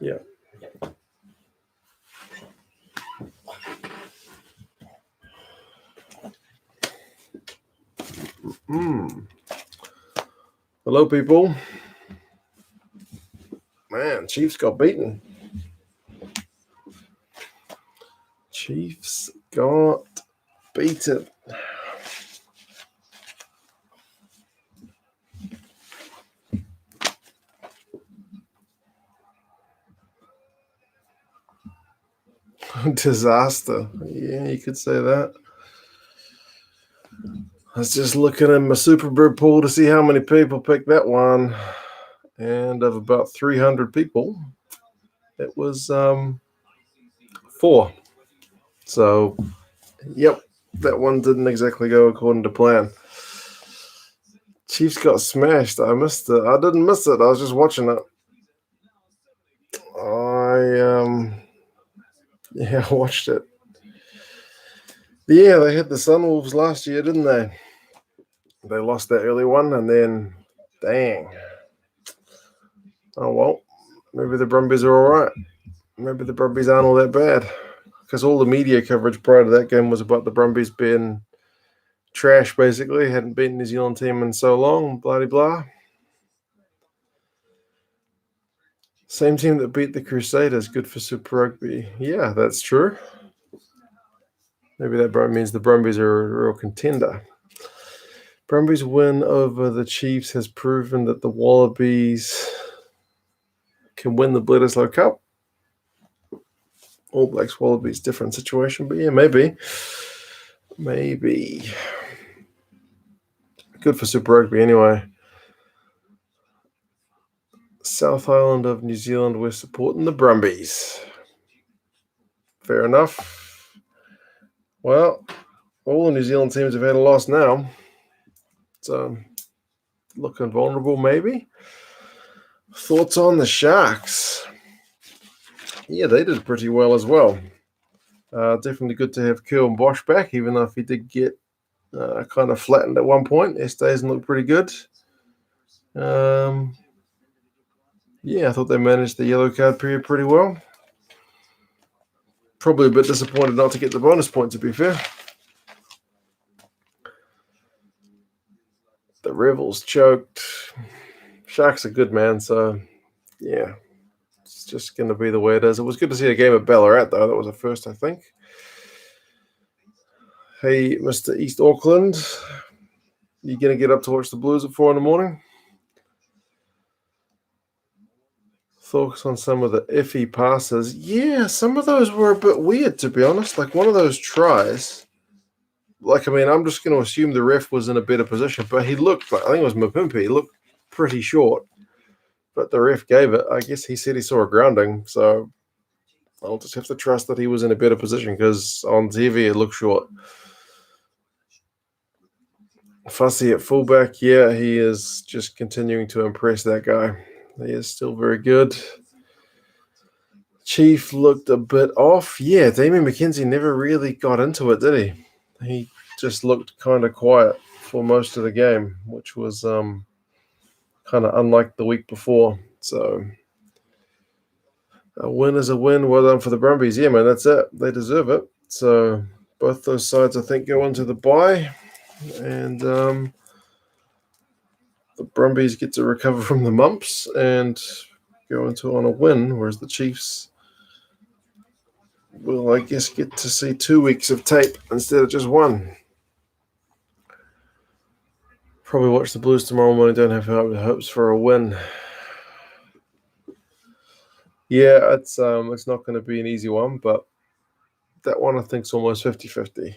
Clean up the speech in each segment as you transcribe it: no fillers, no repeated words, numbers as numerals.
Yeah. Hello, people. Man, Chiefs got beaten. Chiefs got beaten. Disaster. Yeah, you could say that. I was just looking at my Superbird pool to see how many people picked that one. And of about 300 people, it was 4. So, yep, that one didn't exactly go according to plan. Chiefs got smashed. I missed it. I didn't miss it. I was just watching it. I watched it. Yeah, they had the Sunwolves last year, didn't they? They lost that early one, and then, dang. Oh, well, maybe the Brumbies are all right. Maybe the Brumbies aren't all that bad. Because all the media coverage prior to that game was about the Brumbies being trash, basically. Hadn't beaten New Zealand team in so long, blah, blah. Same team that beat the Crusaders, good for Super Rugby. Yeah, that's true. Maybe that means the Brumbies are a real contender. Brumbies' win over the Chiefs has proven that the Wallabies can win the Bledisloe Cup. All Blacks Wallabies, different situation, but yeah, maybe. Good for Super Rugby anyway. South Island of New Zealand, we're supporting the Brumbies. Fair enough. Well, all the New Zealand teams have had a loss now. So, looking vulnerable, maybe. Thoughts on the Sharks? Yeah, they did pretty well as well. Definitely good to have Curl and Bosch back, even though if he did get kind of flattened at one point. Estazen looked pretty good. Yeah, I thought they managed the yellow card period pretty well. Probably a bit disappointed not to get the bonus point, to be fair. The Rebels choked. Sharks are good, man, so yeah, it's just going to be the way it is. It was good to see a game at Ballarat, though. That was a first, I think. Hey, Mr. East Auckland, you going to get up to watch the Blues at 4 a.m? Thoughts on some of the iffy passes? Yeah, some of those were a bit weird, to be honest. Like one of those tries. I'm just going to assume the ref was in a better position, but he looked like, I think it was Mapimpi, he looked pretty short. But the ref gave it. I guess he said he saw a grounding, so I'll just have to trust that he was in a better position because on TV it looked short. Fussy at fullback, yeah, he is just continuing to impress that guy. He is still very good. Chief looked a bit off. Yeah, Damien McKenzie never really got into it, did he? He just looked kind of quiet for most of the game, which was kind of unlike the week before. So a win is a win. Well done for the Brumbies. Yeah, man, that's it. They deserve it. So both those sides, I think, go into the bye. And the Brumbies get to recover from the mumps and go into on a win, whereas the Chiefs will, I guess, get to see 2 weeks of tape instead of just one. Probably watch the Blues tomorrow morning. Don't have hopes for a win. Yeah, it's not going to be an easy one, but that one I think is almost 50-50.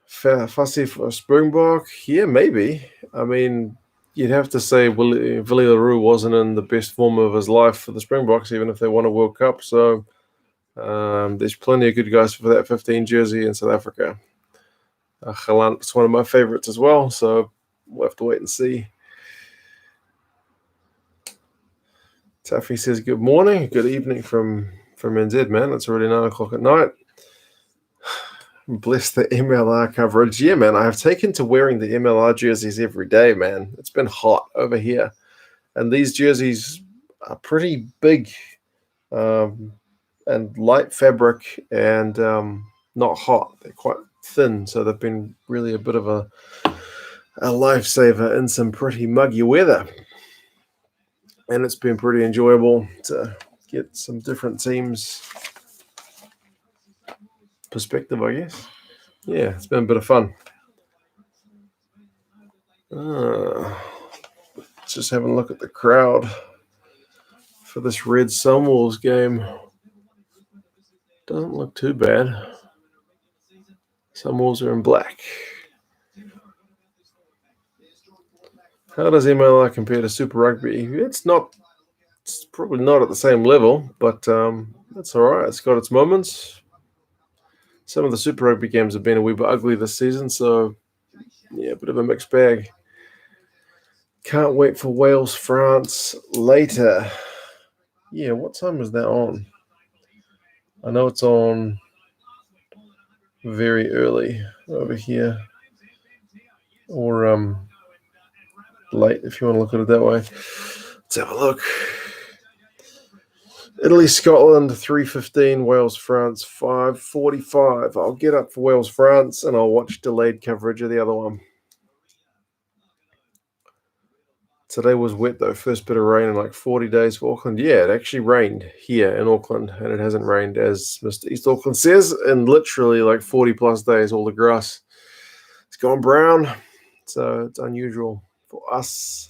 Fussy for Springbok? Yeah, maybe. I mean, you'd have to say Willie LaRue wasn't in the best form of his life for the Springboks, even if they won a World Cup. So there's plenty of good guys for that 15 jersey in South Africa. Galant's one of my favorites as well, so we'll have to wait and see. Taffy says, good morning, good evening from NZ, man. It's already 9 o'clock at night. Bless the MLR coverage. Yeah, man, I have taken to wearing the MLR jerseys every day, man. It's been hot over here. And these jerseys are pretty big and light fabric and not hot. They're quite thin, so they've been really a bit of a lifesaver in some pretty muggy weather. And it's been pretty enjoyable to get some different teams' perspective, I guess. Yeah, it's been a bit of fun. Just having a look at the crowd for this red Sunwolves game. Doesn't look too bad. Sunwolves are in black. How does MLR compare to Super Rugby? It's probably not at the same level, but that's all right. It's got its moments. Some of the Super Rugby games have been a wee bit ugly this season, so yeah, a bit of a mixed bag. Can't wait for Wales, France later. Yeah, what time is that on? I know it's on very early over here, or late if you want to look at it that way. Let's have a look. Italy, Scotland, 3:15. Wales, France, 5:45. I'll get up for Wales, France, and I'll watch delayed coverage of the other one. Today was wet, though. First bit of rain in like 40 days for Auckland. Yeah, it actually rained here in Auckland, and it hasn't rained, as Mr. East Auckland says, in literally like 40-plus days. All the grass it's gone brown, so it's unusual for us.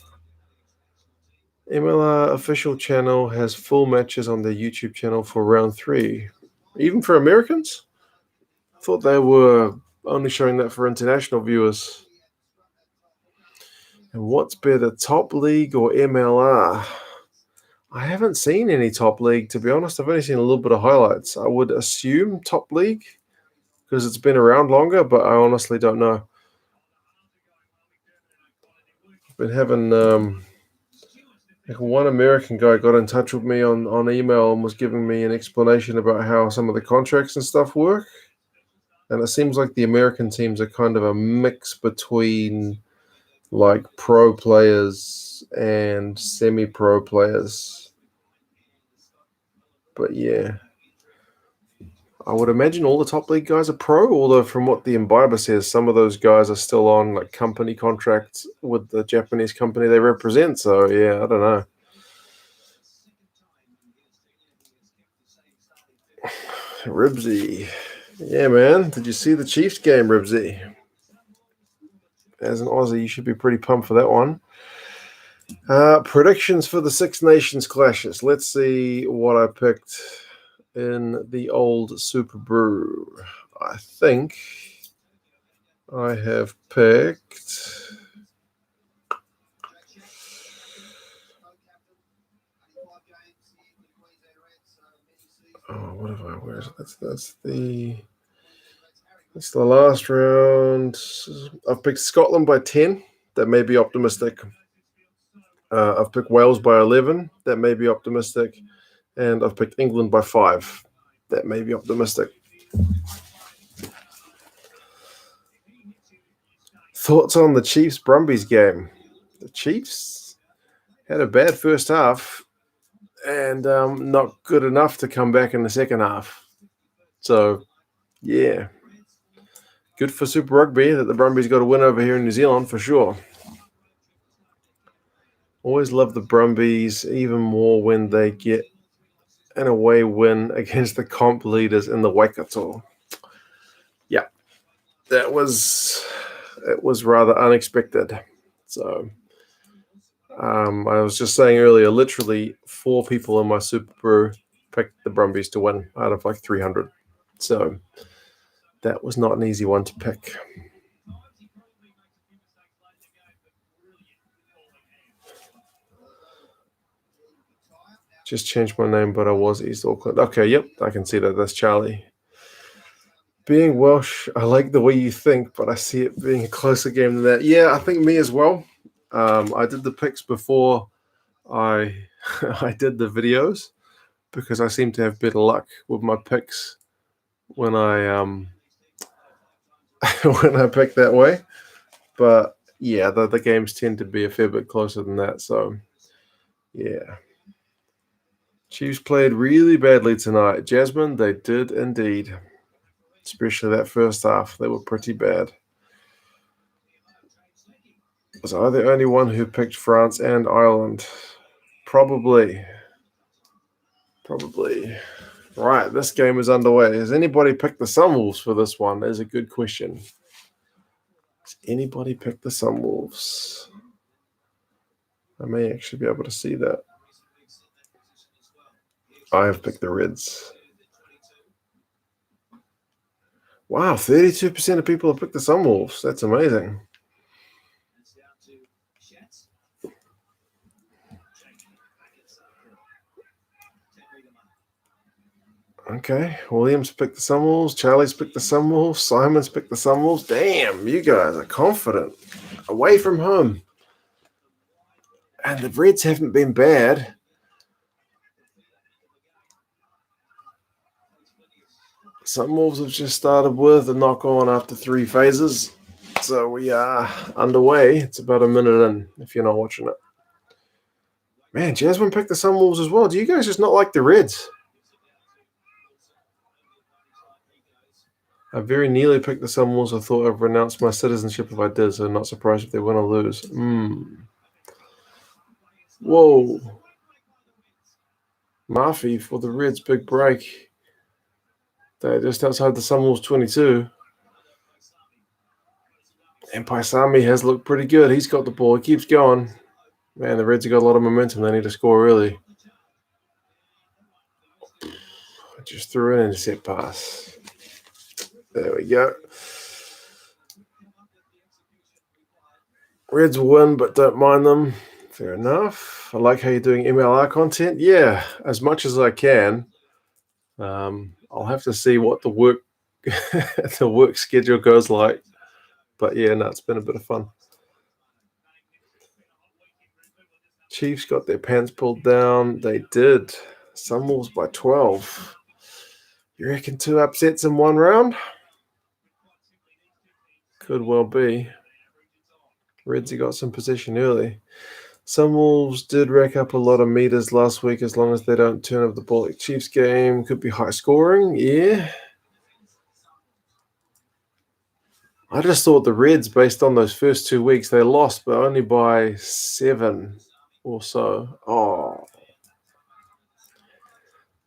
MLR official channel has full matches on their YouTube channel for round 3. Even for Americans? I thought they were only showing that for international viewers. And what's better, Top League or MLR? I haven't seen any Top League, to be honest. I've only seen a little bit of highlights. I would assume Top League because it's been around longer, but I honestly don't know. I've been having one American guy got in touch with me on email and was giving me an explanation about how some of the contracts and stuff work. And it seems like the American teams are kind of a mix between like pro players and semi-pro players. But yeah, I would imagine all the Top League guys are pro, although from what the Imbiber says, some of those guys are still on like company contracts with the Japanese company they represent. So yeah, I don't know. Ribsy. Yeah, man. Did you see the Chiefs game, Ribsy? As an Aussie, you should be pretty pumped for that one. Predictions for the Six Nations clashes. Let's see what I picked in the old Super Brew. I think I have picked... Oh, what have I... Where's that's the last round. I've picked Scotland by 10. That may be optimistic. I've picked Wales by 11. That may be optimistic. And I've picked England by 5. That may be optimistic. Thoughts on the Chiefs-Brumbies game? The Chiefs had a bad first half and not good enough to come back in the second half. So, yeah. Good for Super Rugby that the Brumbies got a win over here in New Zealand for sure. Always love the Brumbies, even more when they get an away win against the comp leaders in the Waikato. Yeah, it was rather unexpected. So I was just saying earlier, literally 4 people in my Super Brew picked the Brumbies to win out of like 300. So that was not an easy one to pick. Just changed my name, but I was East Auckland. Okay, yep, I can see that. That's Charlie. Being Welsh, I like the way you think, but I see it being a closer game than that. Yeah, I think me as well. I did the picks before I I did the videos because I seem to have better luck with my picks when I when I pick that way. But yeah, the games tend to be a fair bit closer than that. So Yeah. Chiefs played really badly tonight. Jasmine, they did indeed. Especially that first half. They were pretty bad. Was I the only one who picked France and Ireland? Probably. Right, this game is underway. Has anybody picked the Sunwolves for this one? That is a good question. Has anybody picked the Sunwolves? I may actually be able to see that. I have picked the Reds. Wow, 32% of people have picked the Sunwolves. That's amazing. Okay, Williams picked the Sunwolves. Charlie's picked the Sunwolves. Simon's picked the Sunwolves. Damn, you guys are confident. Away from home. And the Reds haven't been bad. Sunwolves have just started with a knock-on after 3 phases. So we are underway. It's about a minute in, if you're not watching it. Man, Jasmine picked the Sunwolves as well. Do you guys just not like the Reds? I very nearly picked the Sunwolves. I thought I'd renounce my citizenship if I did, so I'm not surprised if they win or lose. Whoa. Murphy for the Reds, big break. They're just outside the Sunwolves 22. And Paisami has looked pretty good. He's got the ball. He keeps going. Man, the Reds have got a lot of momentum. They need to score early. Just threw an intercept pass. There we go. Reds win, but don't mind them. Fair enough. I like how you're doing MLR content. Yeah, as much as I can. I'll have to see what the work the work schedule goes like. But yeah, no, it's been a bit of fun. Chiefs got their pants pulled down. They did. Sunwolves by 12. You reckon 2 upsets in 1 round? Could well be. Reds got some position early. Sunwolves did rack up a lot of meters last week as long as they don't turn over the ball. Chiefs game could be high scoring. Yeah. I just thought the Reds, based on those first 2 weeks, they lost, but only by 7 or so. Oh.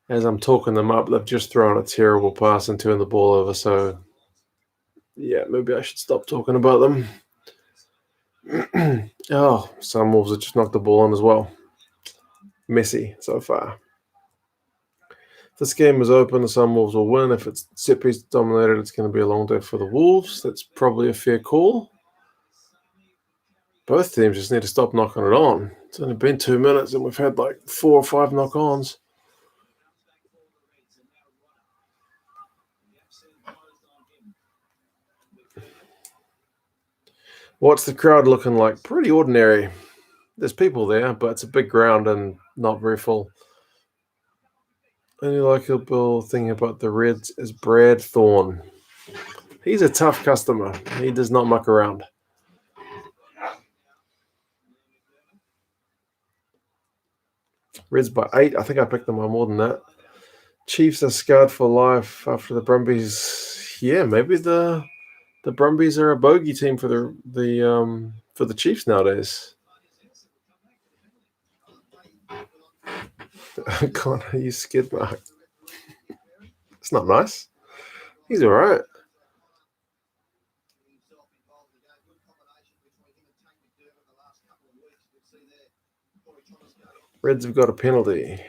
As I'm talking them up, they've just thrown a terrible pass and turned the ball over. So, yeah, maybe I should stop talking about them. Oh, Sunwolves have just knocked the ball on as well. Messy so far. If this game is open, the Sunwolves will win. If it's set piece dominated, it's going to be a long day for the Wolves. That's probably a fair call. Both teams just need to stop knocking it on. It's only been 2 minutes and we've had like 4 or 5 knock-ons. What's the crowd looking like? Pretty ordinary. There's people there, but it's a big ground and not very full. Only likable thing about the Reds is Brad Thorne. He's a tough customer. He does not muck around. Reds by 8. I think I picked them by more than that. Chiefs are scarred for life after the Brumbies. Yeah, maybe the Brumbies are a bogey team for the Chiefs nowadays. Connor, you skid mark. It's not nice. He's all right. Reds have got a penalty.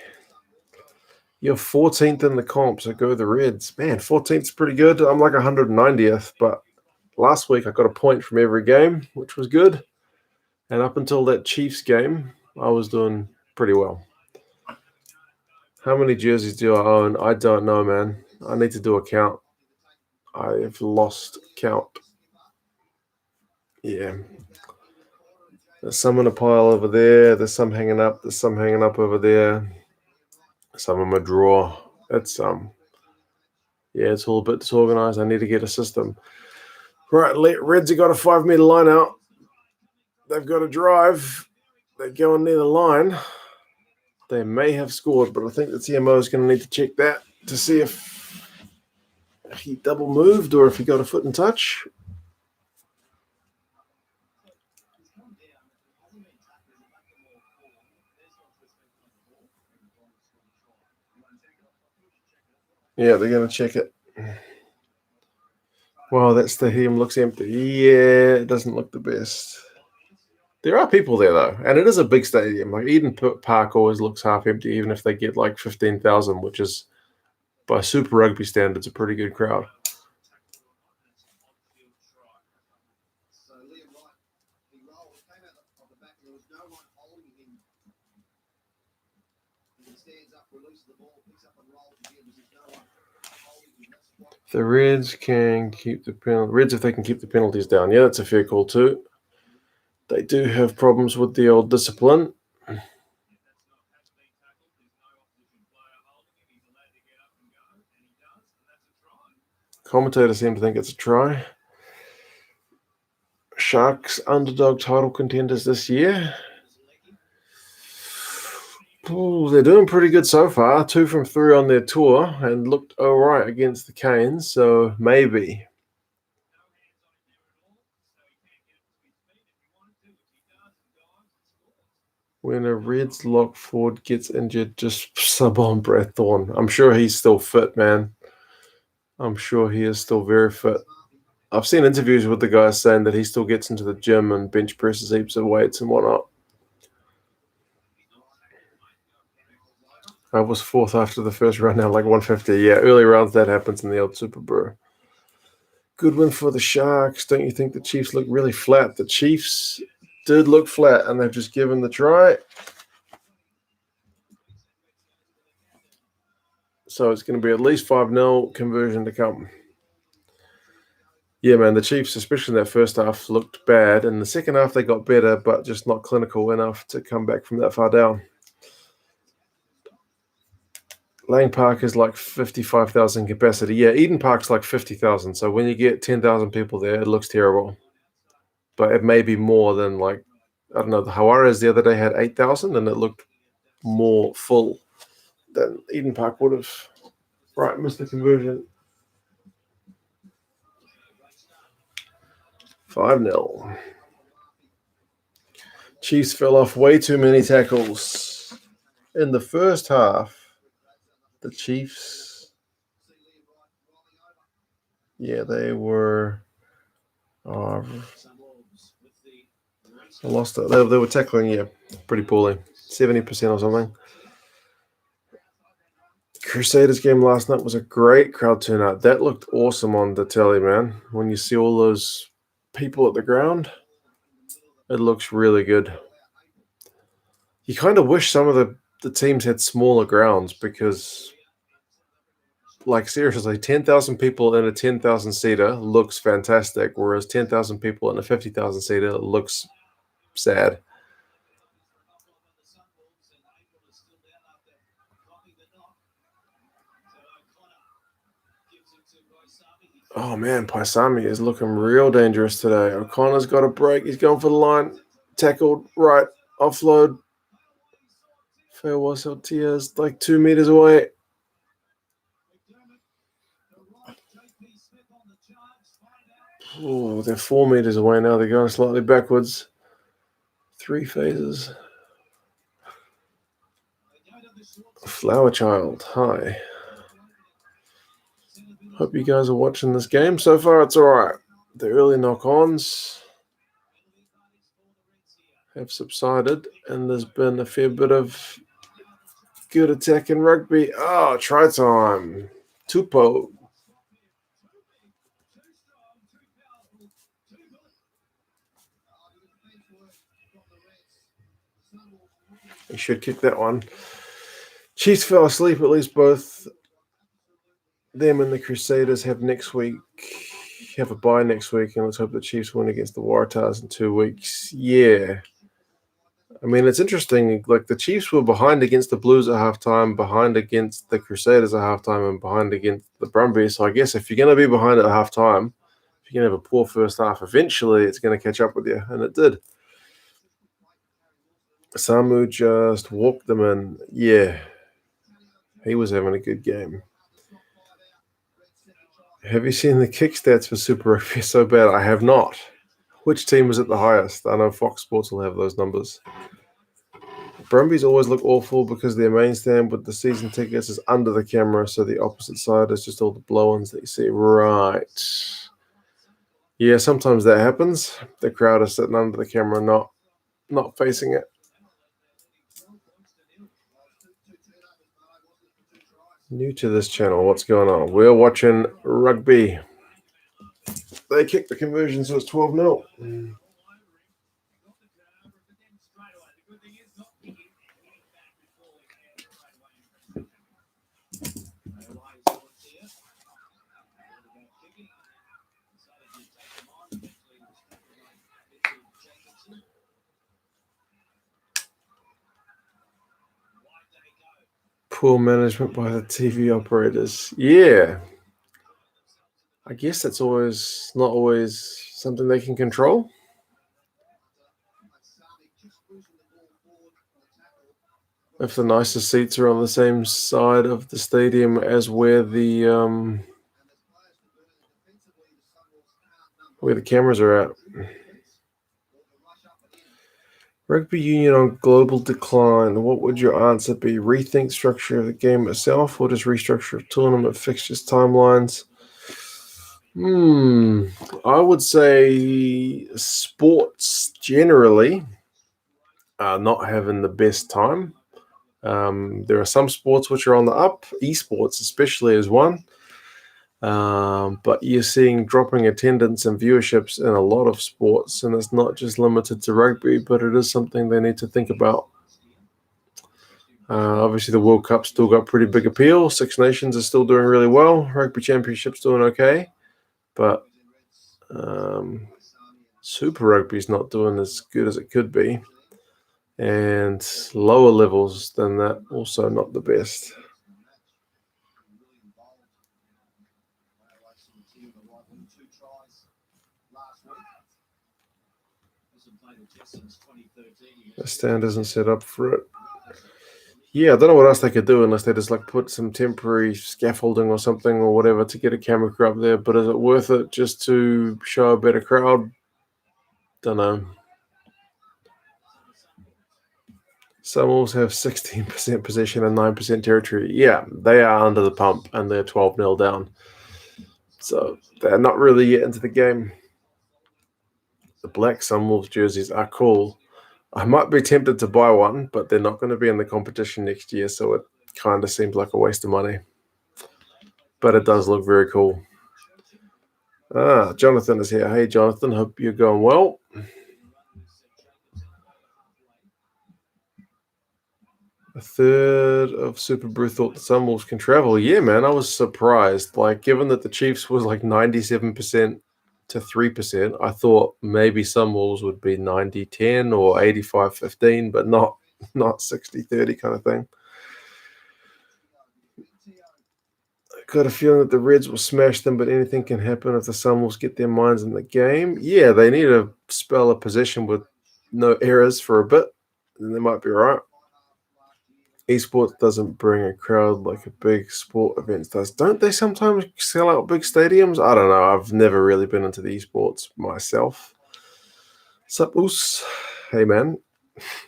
You're 14th in the comp, so go the Reds. Man, 14th is pretty good. I'm like 190th, but last week I got a point from every game, which was good. And up until that Chiefs game, I was doing pretty well. How many jerseys do I own? I don't know, man. I need to do a count. I've lost count. Yeah. There's some in a pile over there. There's some hanging up. There's some hanging up over there. Some in my drawer. It's yeah, it's all a bit disorganized. I need to get a system. Right, Reds have got a 5 meter line out. They've got to drive. They're going near the line. They may have scored, but I think the TMO is going to need to check that to see if he double moved or if he got a foot in touch. Yeah, they're going to check it. Wow, that stadium looks empty. Yeah, it doesn't look the best. There are people there, though, and it is a big stadium. Like Eden Park always looks half empty, even if they get like 15,000, which is, by Super Rugby standards, a pretty good crowd. The Reds can keep the penalty. Reds, if they can keep the penalties down. Yeah, that's a fair call too. They do have problems with the old discipline. Commentators seem to think it's a try. Sharks underdog title contenders this year. Ooh, they're doing pretty good so far. 2 from 3 on their tour and looked all right against the Canes, so maybe. When a Reds lock forward gets injured, just sub on Brad Thorne. I'm sure he's still fit, man. I'm sure he is still very fit. I've seen interviews with the guy saying that he still gets into the gym and bench presses heaps of weights and whatnot. I was 4th after the first round now, like 150. Yeah, early rounds, that happens in the old Super Bro. Good win for the Sharks. Don't you think the Chiefs look really flat? The Chiefs did look flat, and they've just given the try. So it's going to be at least 5-0 conversion to come. Yeah, man, the Chiefs, especially in that first half, looked bad. In the second half, they got better, but just not clinical enough to come back from that far down. Lang Park is like 55,000 capacity. Yeah, Eden Park's like 50,000. So when you get 10,000 people there, it looks terrible. But it may be more than like, I don't know, the Juarez the other day had 8,000 and it looked more full than Eden Park would have. Right, missed the conversion. 5-0. Chiefs fell off way too many tackles. In the first half, the Chiefs, yeah, they were. I lost it. They were tackling, yeah, pretty poorly. 70% or something. Crusaders game last night was a great crowd turnout. That looked awesome on the telly, man. When you see all those people at the ground, it looks really good. You kind of wish some of the teams had smaller grounds because, like, seriously, 10,000 people in a 10,000 seater looks fantastic, whereas 10,000 people in a 50,000 seater looks sad. Oh man, Paisami is looking real dangerous today. O'Connor's got a break. He's going for the line. Tackled right. Offload. Farewell Saltia's like 2 meters away. Oh, they're 4 meters away now. They're going slightly backwards. 3 phases. Flower Child, hi. Hope you guys are watching this game. So far, it's all right. The early knock-ons have subsided, and there's been a fair bit of good attack in rugby. Oh, try time. Tupo. He should kick that one. Chiefs fell asleep, at least both them and the Crusaders have a bye next week, and let's hope the Chiefs win against the Waratahs in 2 weeks. Yeah. I mean, it's interesting. Like, the Chiefs were behind against the Blues at halftime, behind against the Crusaders at halftime, and behind against the Brumbies. So I guess if you're going to be behind at halftime, if you're going to have a poor first half, eventually it's going to catch up with you, and it did. Samu just walked them in. Yeah, he was having a good game. Have you seen the kick stats for Super Rugby? So bad. I have not. Which team was at the highest? I know Fox Sports will have those numbers. Brumbies always look awful because their main stand with the season tickets is under the camera, so the opposite side is just all the blow-ins that you see. Right. Yeah, sometimes that happens. The crowd is sitting under the camera, not facing it. New to this channel, what's going on? We're watching rugby. They kicked the conversion, so it's 12-0. Poor management by the TV operators. Yeah. I guess that's not always something they can control. If the nicest seats are on the same side of the stadium as where the cameras are at. Rugby union on global decline. What would your answer be? Rethink structure of the game itself, or just restructure of tournament fixtures, timelines? I would say sports generally are not having the best time. There are some sports which are on the up. Esports especially is one. But you're seeing dropping attendance and viewerships in a lot of sports, and it's not just limited to rugby, but it is something they need to think about. Obviously, the World Cup's still got pretty big appeal. Six Nations is still doing really well. Rugby Championship's doing okay, but Super Rugby's not doing as good as it could be, and lower levels than that also not the best. The stand isn't set up for it. Yeah, I don't know what else they could do unless they just like put some temporary scaffolding or something or whatever to get a camera crew up there. But is it worth it just to show a better crowd? Don't know. Sunwolves have 16% possession and 9% territory. Yeah, they are under the pump and they're 12-0 down. So they're not really yet into the game. The black Sunwolves jerseys are cool. I might be tempted to buy one, but they're not going to be in the competition next year, so it kind of seems like a waste of money. But it does look very cool. Jonathan is here. Hey, Jonathan, hope you're going well. A third of Super Brew thought the Sunwolves can travel. Yeah, man, I was surprised. Like, given that the Chiefs was like 97% to 3%, I thought maybe Sunwolves would be 90-10 or 85-15, but not 60-30 kind of thing. I got a feeling that the Reds will smash them, but anything can happen if the Sunwolves get their minds in the game. Yeah, they need a spell of possession with no errors for a bit, and they might be right. Esports doesn't bring a crowd like a big sport event does. Don't they sometimes sell out big stadiums? I don't know. I've never really been into the esports myself. Sup, Oos? Hey, man.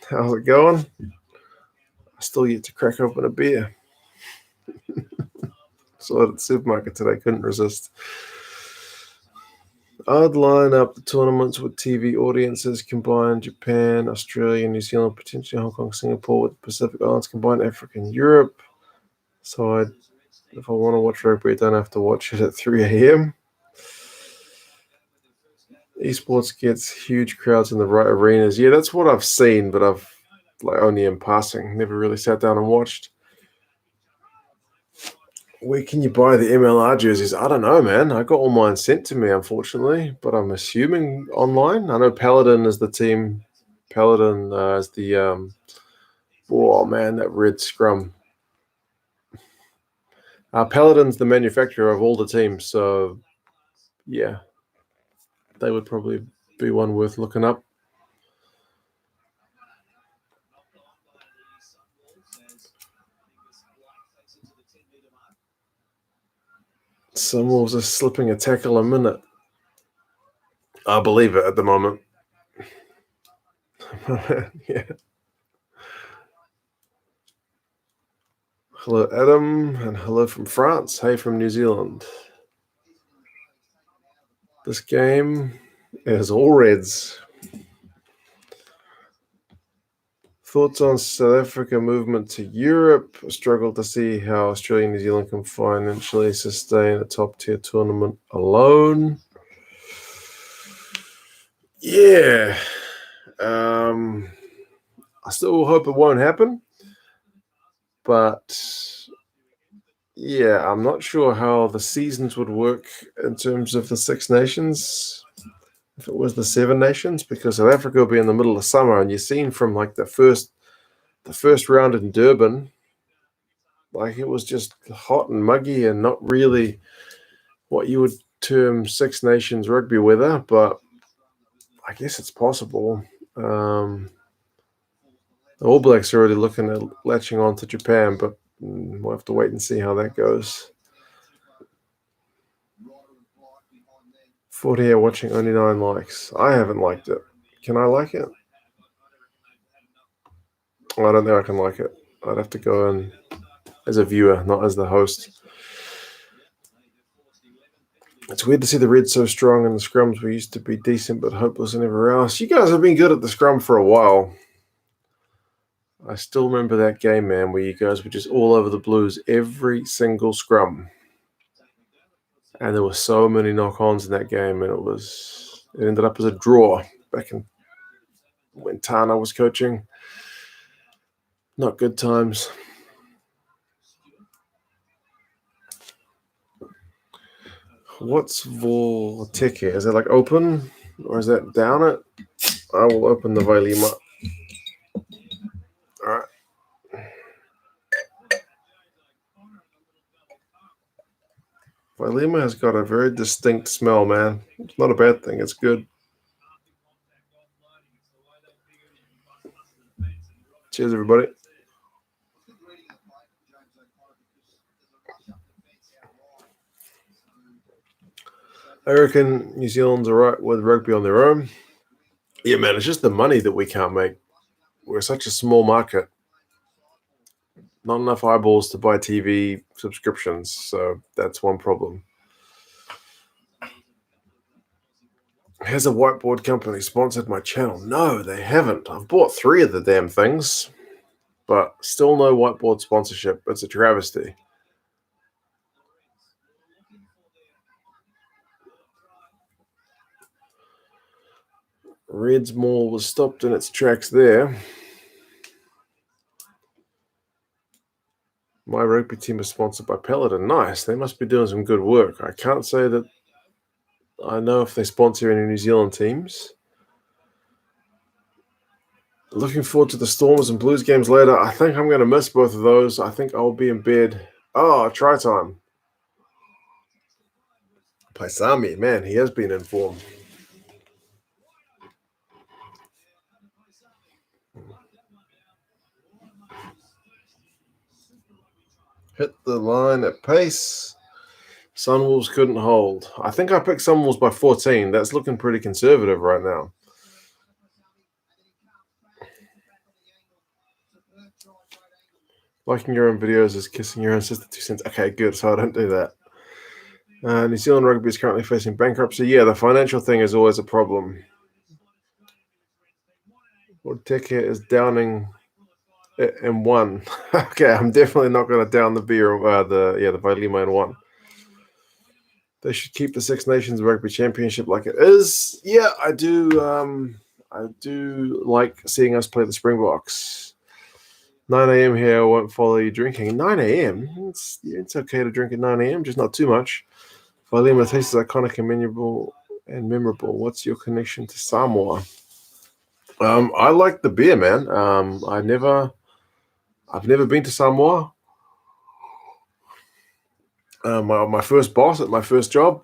How's it going? I still yet to crack open a beer. Saw it at the supermarket today. Couldn't resist. I'd line up the tournaments with TV audiences combined: Japan, Australia, New Zealand, potentially Hong Kong, Singapore, with the Pacific Islands combined, Africa and Europe. So if I want to watch rugby, I don't have to watch it at 3 a.m. Esports gets huge crowds in the right arenas. Yeah, that's what I've seen, but I've only in passing. Never really sat down and watched. Where can you buy the MLR jerseys? I don't know, man. I got all mine sent to me, unfortunately, but I'm assuming online. I know Paladin is the team. Paladin is the oh man, that red scrum. Paladin's the manufacturer of all the teams, so yeah, they would probably be one worth looking up. Sunwolves are slipping a tackle a minute. I believe it at the moment. Yeah. Hello, Adam, and hello from France. Hey, from New Zealand. This game is all Reds. Thoughts on South Africa movement to Europe? Struggle to see how Australia and New Zealand can financially sustain a top-tier tournament alone. Yeah. I still hope it won't happen. But yeah, I'm not sure how the seasons would work in terms of the Six Nations. If it was the Seven Nations, because South Africa will be in the middle of summer, and you've seen from like the first round in Durban, like it was just hot and muggy and not really what you would term Six Nations rugby weather, but I guess it's possible. The All Blacks are already looking at latching on to Japan, but we'll have to wait and see how that goes. 48 watching, only 9 likes. I haven't liked it. Can I like it? I don't think I can like it. I'd have to go in as a viewer, not as the host. It's weird to see the Reds so strong in the scrums. We used to be decent but hopeless and everywhere else. You guys have been good at the scrum for a while. I still remember that game, man, where you guys were just all over the Blues every single scrum. And there were so many knock-ons in that game, and it ended up as a draw back in when Tana was coaching. Not good times. What's Volteke? Is that like open or is that down it? I will open the Vailima. All right. Vailima has got a very distinct smell, man. It's not a bad thing. It's good. Cheers, everybody. I reckon New Zealand's all right with rugby on their own. Yeah, man, it's just the money that we can't make. We're such a small market. Not enough eyeballs to buy TV subscriptions, so that's one problem. Has a whiteboard company sponsored my channel? No, they haven't. I've bought 3 of the damn things, but still no whiteboard sponsorship. It's a travesty. Reds Mall was stopped in its tracks there. My rugby team is sponsored by Peloton. Nice. They must be doing some good work. I can't say that I know if they sponsor any New Zealand teams. Looking forward to the Stormers and Blues games later. I think I'm going to miss both of those. I think I'll be in bed. Oh, try time. Paisami, man, he has been in form. Hit the line at pace. Sunwolves couldn't hold. I think I picked Sunwolves by 14. That's looking pretty conservative right now. Liking your own videos is kissing your own sister 2 cents. Okay, good. So I don't do that. New Zealand rugby is currently facing bankruptcy. Yeah, the financial thing is always a problem. Teke is downing in 1. Okay, I'm definitely not going to down the beer. The Vailima in 1. They should keep the Six Nations Rugby Championship like it is. Yeah, I do. I do like seeing us play the Springboks. 9 a.m. here. I won't follow you drinking. 9 a.m. It's okay to drink at 9 a.m. Just not too much. Vailima tastes iconic and memorable. What's your connection to Samoa? I like the beer, man. I've never been to Samoa. My first boss at my first job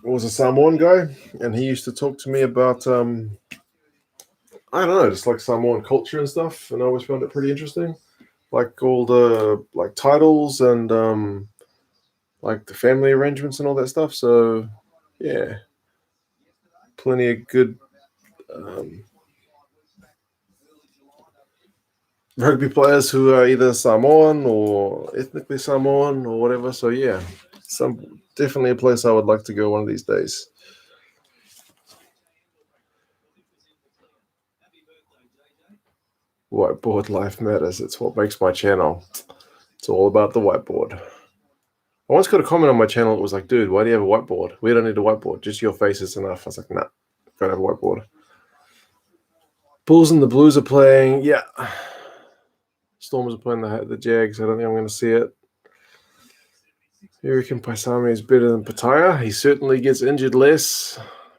was a Samoan guy, and he used to talk to me about I don't know, just like Samoan culture and stuff, and I always found it pretty interesting. Like all the like titles and like the family arrangements and all that stuff. So, yeah, plenty of good rugby players who are either Samoan or ethnically Samoan or whatever. So, yeah, definitely a place I would like to go one of these days. Whiteboard life matters. It's what makes my channel. It's all about the whiteboard. I once got a comment on my channel. It was like, dude, why do you have a whiteboard? We don't need a whiteboard. Just your face is enough. I was like, nah, gotta have a whiteboard. Bulls and the Blues are playing. Yeah. Stormers are playing the Jags. I don't think I'm going to see it. You reckon Paisami is better than Pataya? He certainly gets injured less.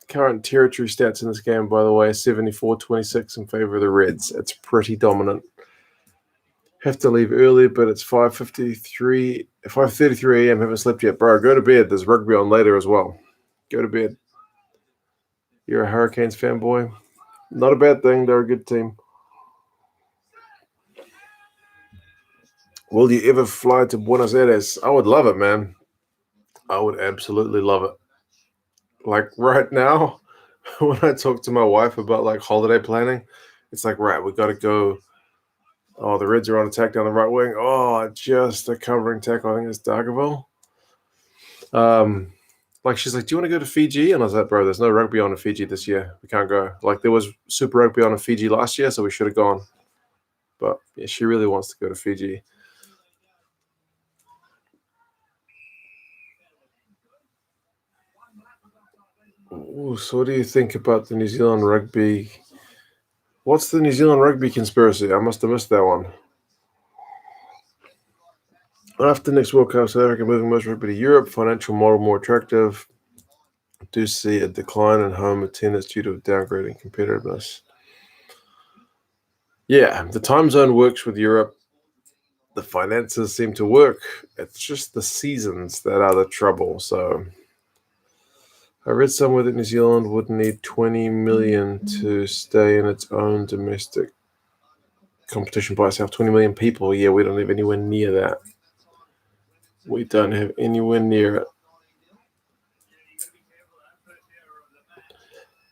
Current territory stats in this game, by the way, 74-26 in favor of the Reds. It's pretty dominant. Have to leave early, but it's 5:33 a.m. Haven't slept yet. Bro, go to bed. There's rugby on later as well. Go to bed. You're a Hurricanes fanboy? Not a bad thing. They're a good team. Will you ever fly to Buenos Aires? I would love it, man. I would absolutely love it. Like right now, when I talk to my wife about like holiday planning, it's like, right, we got to go. Oh, the Reds are on attack down the right wing. Oh, just a covering tackle. I think it's Dargaville. Like she's like, do you want to go to Fiji? And I was like, bro, there's no rugby on in Fiji this year. We can't go. Like there was Super Rugby on in Fiji last year, so we should have gone. But yeah, she really wants to go to Fiji. Ooh, so what do you think about the New Zealand rugby? What's the New Zealand rugby conspiracy? I must have missed that one. After the next World Cup, South Africa moving most rugby to Europe, financial model more attractive. Do see a decline in home attendance due to downgrading competitiveness. Yeah, the time zone works with Europe. The finances seem to work. It's just the seasons that are the trouble. So I read somewhere that New Zealand would need 20 million to stay in its own domestic competition by itself. 20 million people. Yeah, we don't have anywhere near that. We don't have anywhere near it.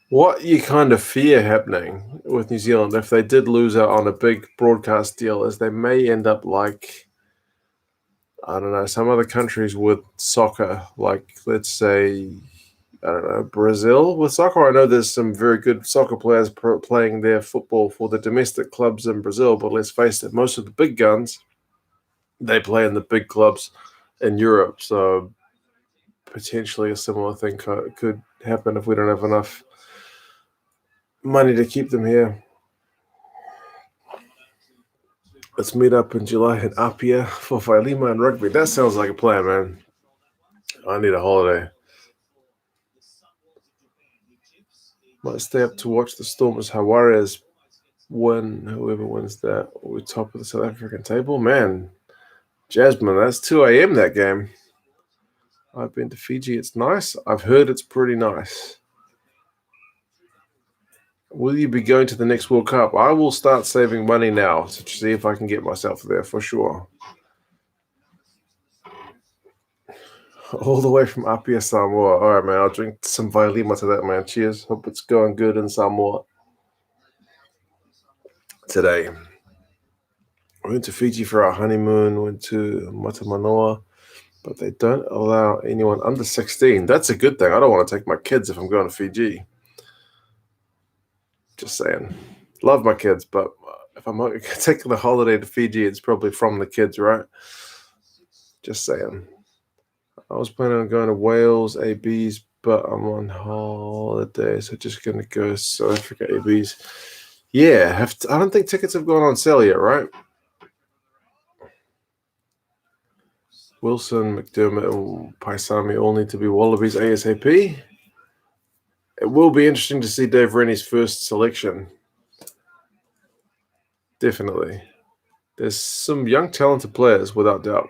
What you kind of fear happening with New Zealand, if they did lose out on a big broadcast deal, is they may end up like, I don't know, some other countries with soccer, like let's say, I don't know, Brazil with soccer. I know there's some very good soccer players playing their football for the domestic clubs in Brazil, but let's face it, most of the big guns, they play in the big clubs in Europe. So potentially a similar thing could happen if we don't have enough money to keep them here. Let's meet up in July in Apia for Failima and rugby. That sounds like a plan, man. I need a holiday. Might stay up to watch the Stormers Hawares win. Whoever wins that, we're top of the South African table. Man, Jasmine, that's 2 a.m. that game. I've been to Fiji. It's nice. I've heard it's pretty nice. Will you be going to the next World Cup? I will start saving money now to see if I can get myself there for sure. All the way from Apia, Samoa. All right, man. I'll drink some Vailima to that, man. Cheers. Hope it's going good in Samoa today. We went to Fiji for our honeymoon. Went to Matamanoa, but they don't allow anyone under 16. That's a good thing. I don't want to take my kids if I'm going to Fiji. Just saying. Love my kids, but if I'm taking a holiday to Fiji, it's probably from the kids, right? Just saying. I was planning on going to Wales, ABs, but I'm on holiday, so just going to go South Africa, ABs. Yeah, I don't think tickets have gone on sale yet, right? Wilson, McDermott, and Paisami all need to be Wallabies ASAP. It will be interesting to see Dave Rennie's first selection. Definitely. There's some young, talented players, without doubt.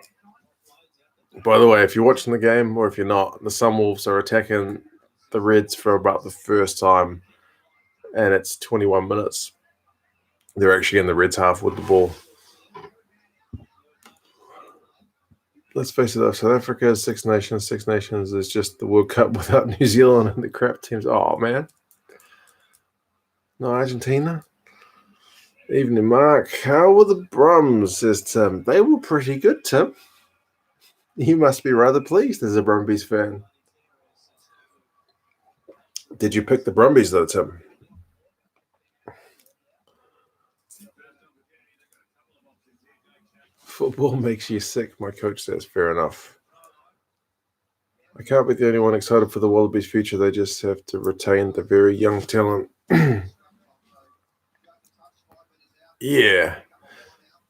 By the way, if you're watching the game or if you're not, the Sunwolves are attacking the Reds for about the first time, and it's 21 minutes. They're actually in the Reds half with the ball. let's face it, though, South Africa is Six Nations. Six Nations is just the World Cup without New Zealand and the crap teams. Oh, man. No Argentina? Evening, Mark. How were the Brums? Says Tim. They were pretty good, Tim. You must be rather pleased as a Brumbies fan. Did you pick the Brumbies, though, Tim? Football makes you sick, my coach says. Fair enough. I can't be the only one excited for the Wallabies' future. They just have to retain the very young talent. Yeah.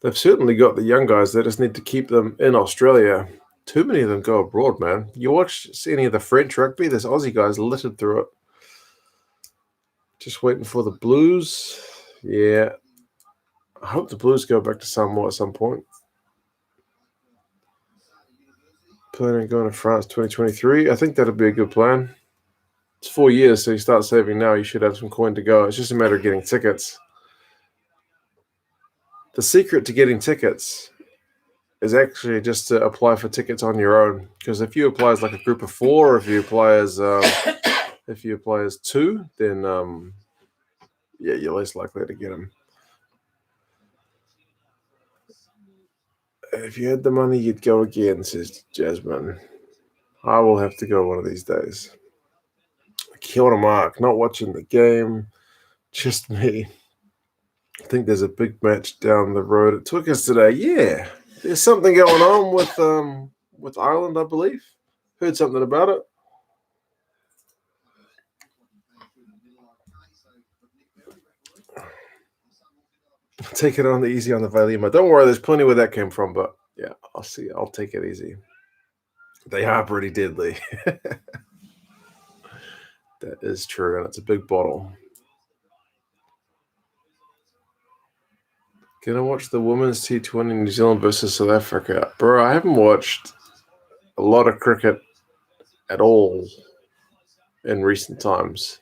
They've certainly got the young guys. They just need to keep them in Australia. Too many of them go abroad, man. You watch any of the French rugby, there's Aussie guys littered through it. Just waiting for the Blues. Yeah. I hope the Blues go back to Samoa at some point. Planning on going to France 2023. I think that'll be a good plan. It's 4 years, so you start saving now. You should have some coin to go. It's just a matter of getting tickets. The secret to getting tickets is actually just to apply for tickets on your own. Because if you apply as like a group of 4, or if you apply as two, then yeah, you're less likely to get them. If you had the money, you'd go again, says Jasmine. I will have to go one of these days. Kia ora, Mark. Not watching the game. Just me. I think there's a big match down the road at Twickers today. Yeah. There's something going on with Ireland, I believe. Heard something about it. Take it on the easy on the Vailima. Don't worry, there's plenty where that came from, but yeah, I'll see. I'll take it easy. They are pretty deadly. That is true, and it's a big bottle. Gonna watch the women's T20 New Zealand versus South Africa. Bro, I haven't watched a lot of cricket at all in recent times.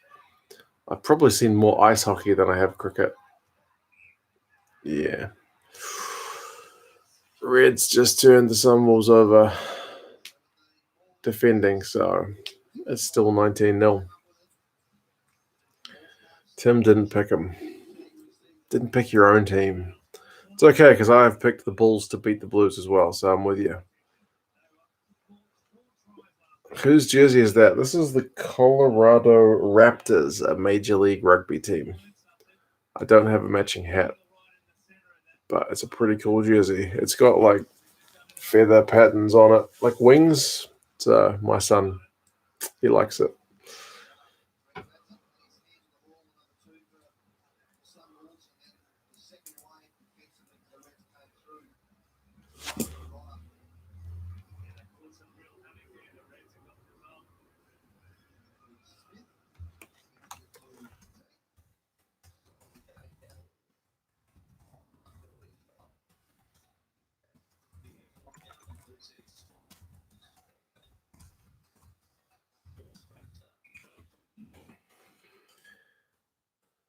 I've probably seen more ice hockey than I have cricket. Yeah. Reds just turned the Sunwolves over defending, so it's still 19-0. Tim didn't pick him. Didn't pick your own team. It's okay, because I've picked the Bulls to beat the Blues as well, so I'm with you. Whose jersey is that? This is the Colorado Raptors, a Major League Rugby team. I don't have a matching hat, but it's a pretty cool jersey. It's got like feather patterns on it, like wings. So my son, he likes it.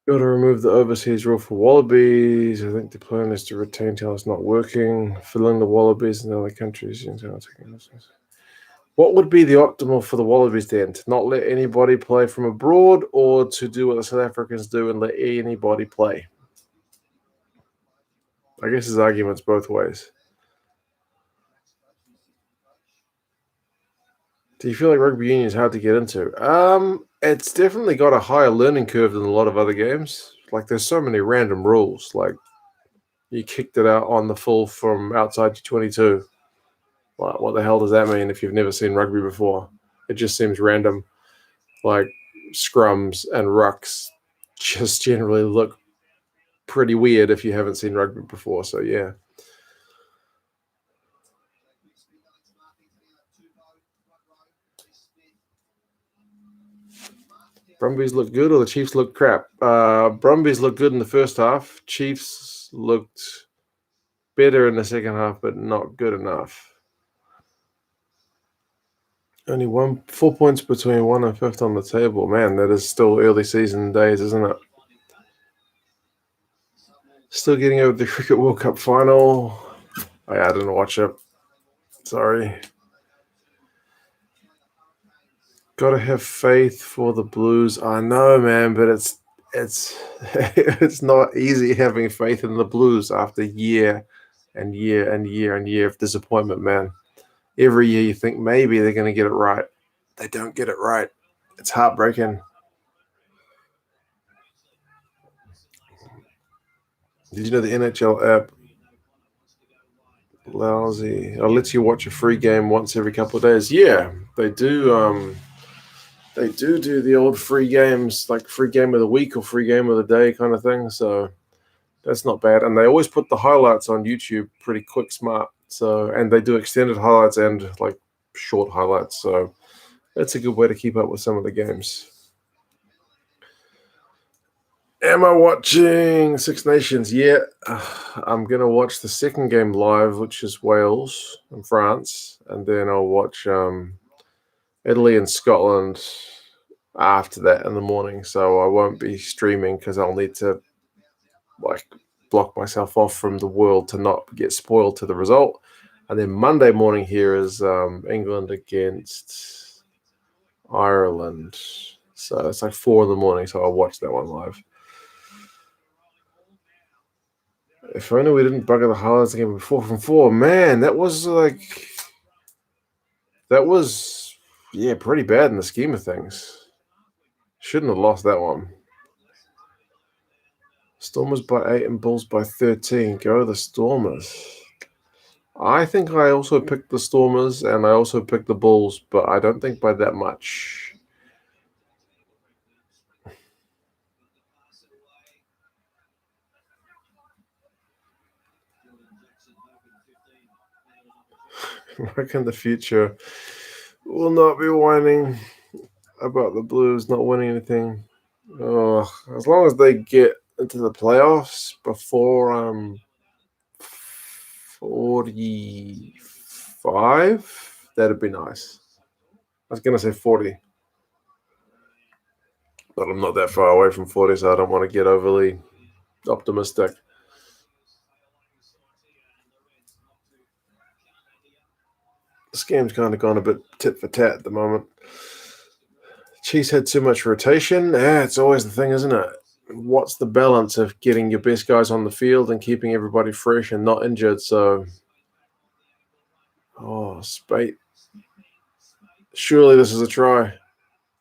Got to remove the overseas rule for Wallabies. I think the plan is to retain till it's not working. Filling the Wallabies in other countries. What would be the optimal for the Wallabies then? To not let anybody play from abroad, or to do what the South Africans do and let anybody play? I guess there's arguments both ways. Do you feel like rugby union is hard to get into? It's definitely got a higher learning curve than a lot of other games. Like, there's so many random rules. Like, you kicked it out on the full from outside your 22. Like, what the hell does that mean if you've never seen rugby before? It just seems random. Like, scrums and rucks just generally look pretty weird if you haven't seen rugby before. So, yeah. Brumbies look good or the Chiefs look crap? Brumbies look good in the first half. Chiefs looked better in the second half, but not good enough. Only 4 points between 1 and 5th on the table. Man, that is still early season days, isn't it? Still getting over the Cricket World Cup final. I didn't watch it. Sorry. Gotta have faith for the Blues. I know, man, but it's it's not easy having faith in the Blues after year and year and year and year of disappointment, man. Every year you think maybe they're going to get it right. They don't get it right. It's heartbreaking. Did you know the NHL app lousy? I'll let you watch a free game once every couple of days. Yeah, they do. They do the old free games, like free game of the week or free game of the day kind of thing. So that's not bad. And they always put the highlights on YouTube pretty quick, smart. So, and they do extended highlights and like short highlights. So that's a good way to keep up with some of the games. Am I watching Six Nations? Yeah, I'm going to watch the second game live, which is Wales and France. And then I'll watch Italy and Scotland after that in the morning. So I won't be streaming because I'll need to like block myself off from the world to not get spoiled to the result. And then Monday morning here is England against Ireland. So it's like 4 in the morning. So I'll watch that one live. If only we didn't bugger the highlights game before from 4. Man, that was pretty bad in the scheme of things. Shouldn't have lost that one. Stormers by 8 and Bulls by 13. Go the Stormers. I think I also picked the Stormers and I also picked the Bulls, but I don't think by that much. I reckon the future will not be whining about the Blues not winning anything. Oh, as long as they get into the playoffs before 45, that'd be nice. I was going to say 40. But I'm not that far away from 40, so I don't want to get overly optimistic. This game's kind of gone a bit tit for tat at the moment. Chiefs had too much rotation. Yeah, it's always the thing, isn't it? What's the balance of getting your best guys on the field and keeping everybody fresh and not injured? So, Spate. Surely this is a try.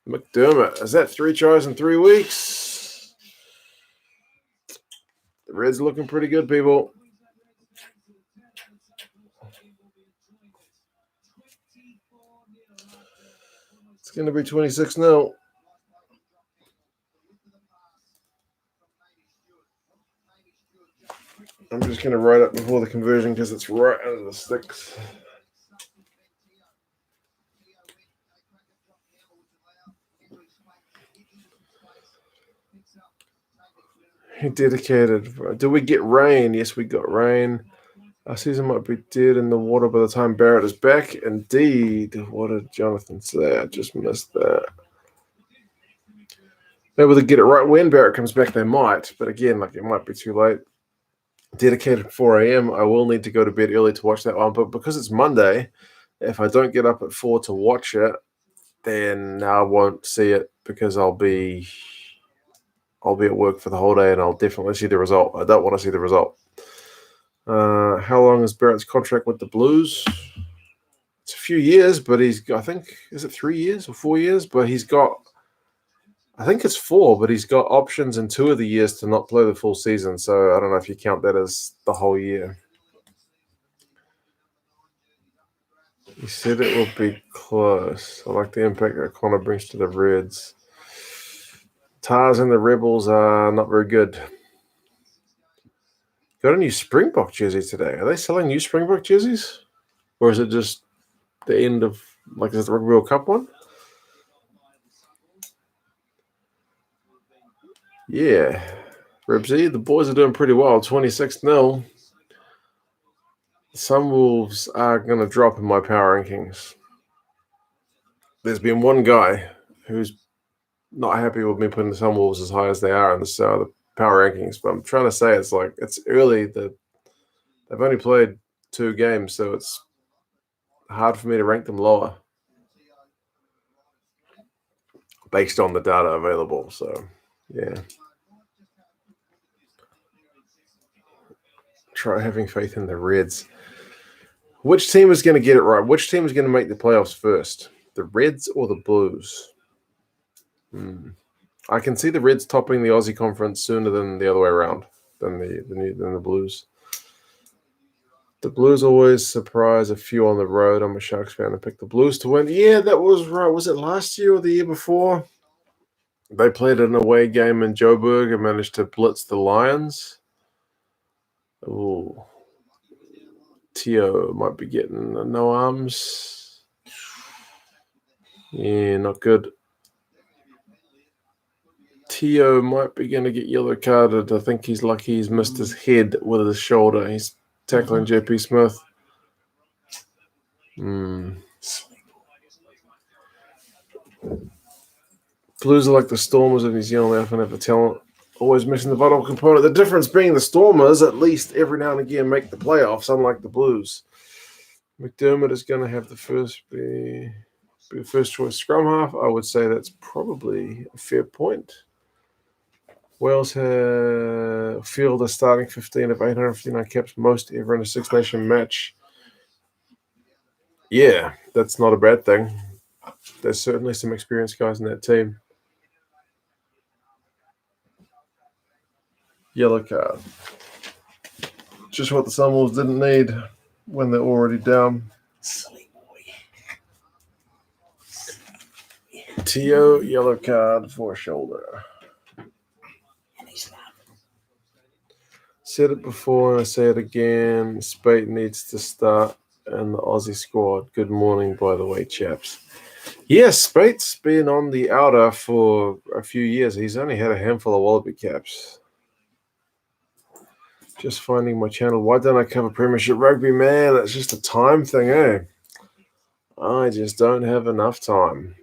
McDermott. Is that 3 tries in 3 weeks? The Reds looking pretty good, people. It's going to be 26-0. I'm just going to write up before the conversion because it's right under the sticks. Dedicated. Do we get rain? Yes, we got rain. Our season might be dead in the water by the time Barrett is back. Indeed. What did Jonathan say? I just missed that. Maybe they get it right when Barrett comes back. They might. But again, it might be too late. Dedicated 4 a.m. I will need to go to bed early to watch that one. But because it's Monday, if I don't get up at 4 to watch it, then I won't see it because I'll be at work for the whole day and I'll definitely see the result. I don't want to see the result. How long is Barrett's contract with the Blues? It's a few years, but is it 3 years or 4 years? But I think it's 4, but he's got options in 2 of the years to not play the full season. So I don't know if you count that as the whole year. He said it will be close. I like the impact that Connor brings to the Reds. Tars and the Rebels are not very good. Got a new Springbok jersey today. Are they selling new Springbok jerseys? Or is it just the end of, is it the Rugby World Cup one? Yeah. Ribsy, the boys are doing pretty well. 26-0. Sunwolves are going to drop in my power rankings. There's been one guy who's not happy with me putting the Sunwolves as high as they are in the power rankings, but I'm trying to say it's early. They've only played 2 games, so it's hard for me to rank them lower based on the data available. So, yeah. Try having faith in the Reds. Which team is going to get it right? Which team is going to make the playoffs first? The Reds or the Blues? I can see the Reds topping the Aussie Conference sooner than the other way around, than the Blues. The Blues always surprise a few on the road. I'm a Sharks fan and picked the Blues to win. Yeah, that was right. Was it last year or the year before? They played an away game in Joburg and managed to blitz the Lions. Ooh. Tio might be getting no arms. Yeah, not good. Tio might be going to get yellow carded. I think he's lucky he's missed his head with his shoulder. He's tackling JP Smith. Blues are like the Stormers of New Zealand. They often have the talent, always missing the vital component. The difference being the Stormers, at least every now and again, make the playoffs, unlike the Blues. McDermott is going to have be the first choice scrum half. I would say that's probably a fair point. Wales field a starting 15 of 859 caps, most ever in a Six Nation match. Yeah, that's not a bad thing. There's certainly some experienced guys in that team. Yellow card. Just what the Sunwolves didn't need when they're already down. Tio, yellow card for shoulder. Said it before and I say it again. Spate needs to start in the Aussie squad. Good morning, by the way, chaps. Yes, Spate's been on the outer for a few years. He's only had a handful of Wallaby caps. Just finding my channel. Why don't I cover Premiership Rugby, man? It's just a time thing, eh? I just don't have enough time.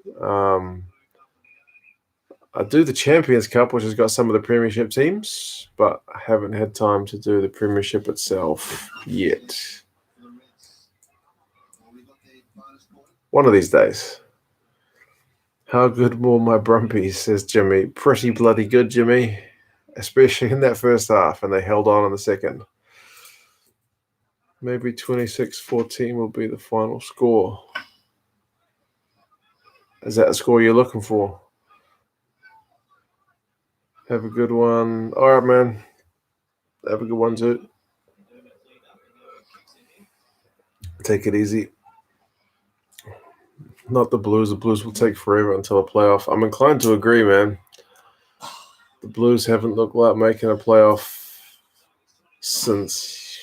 I do the Champions Cup, which has got some of the Premiership teams, but I haven't had time to do the Premiership itself yet. One of these days. How good were my Brumbies, says Jimmy. Pretty bloody good, Jimmy, especially in that first half, and they held on in the second. Maybe 26-14 will be the final score. Is that the score you're looking for? Have a good one. All right, man. Have a good one, too. Take it easy. Not the Blues. The Blues will take forever until a playoff. I'm inclined to agree, man. The Blues haven't looked like making a playoff since,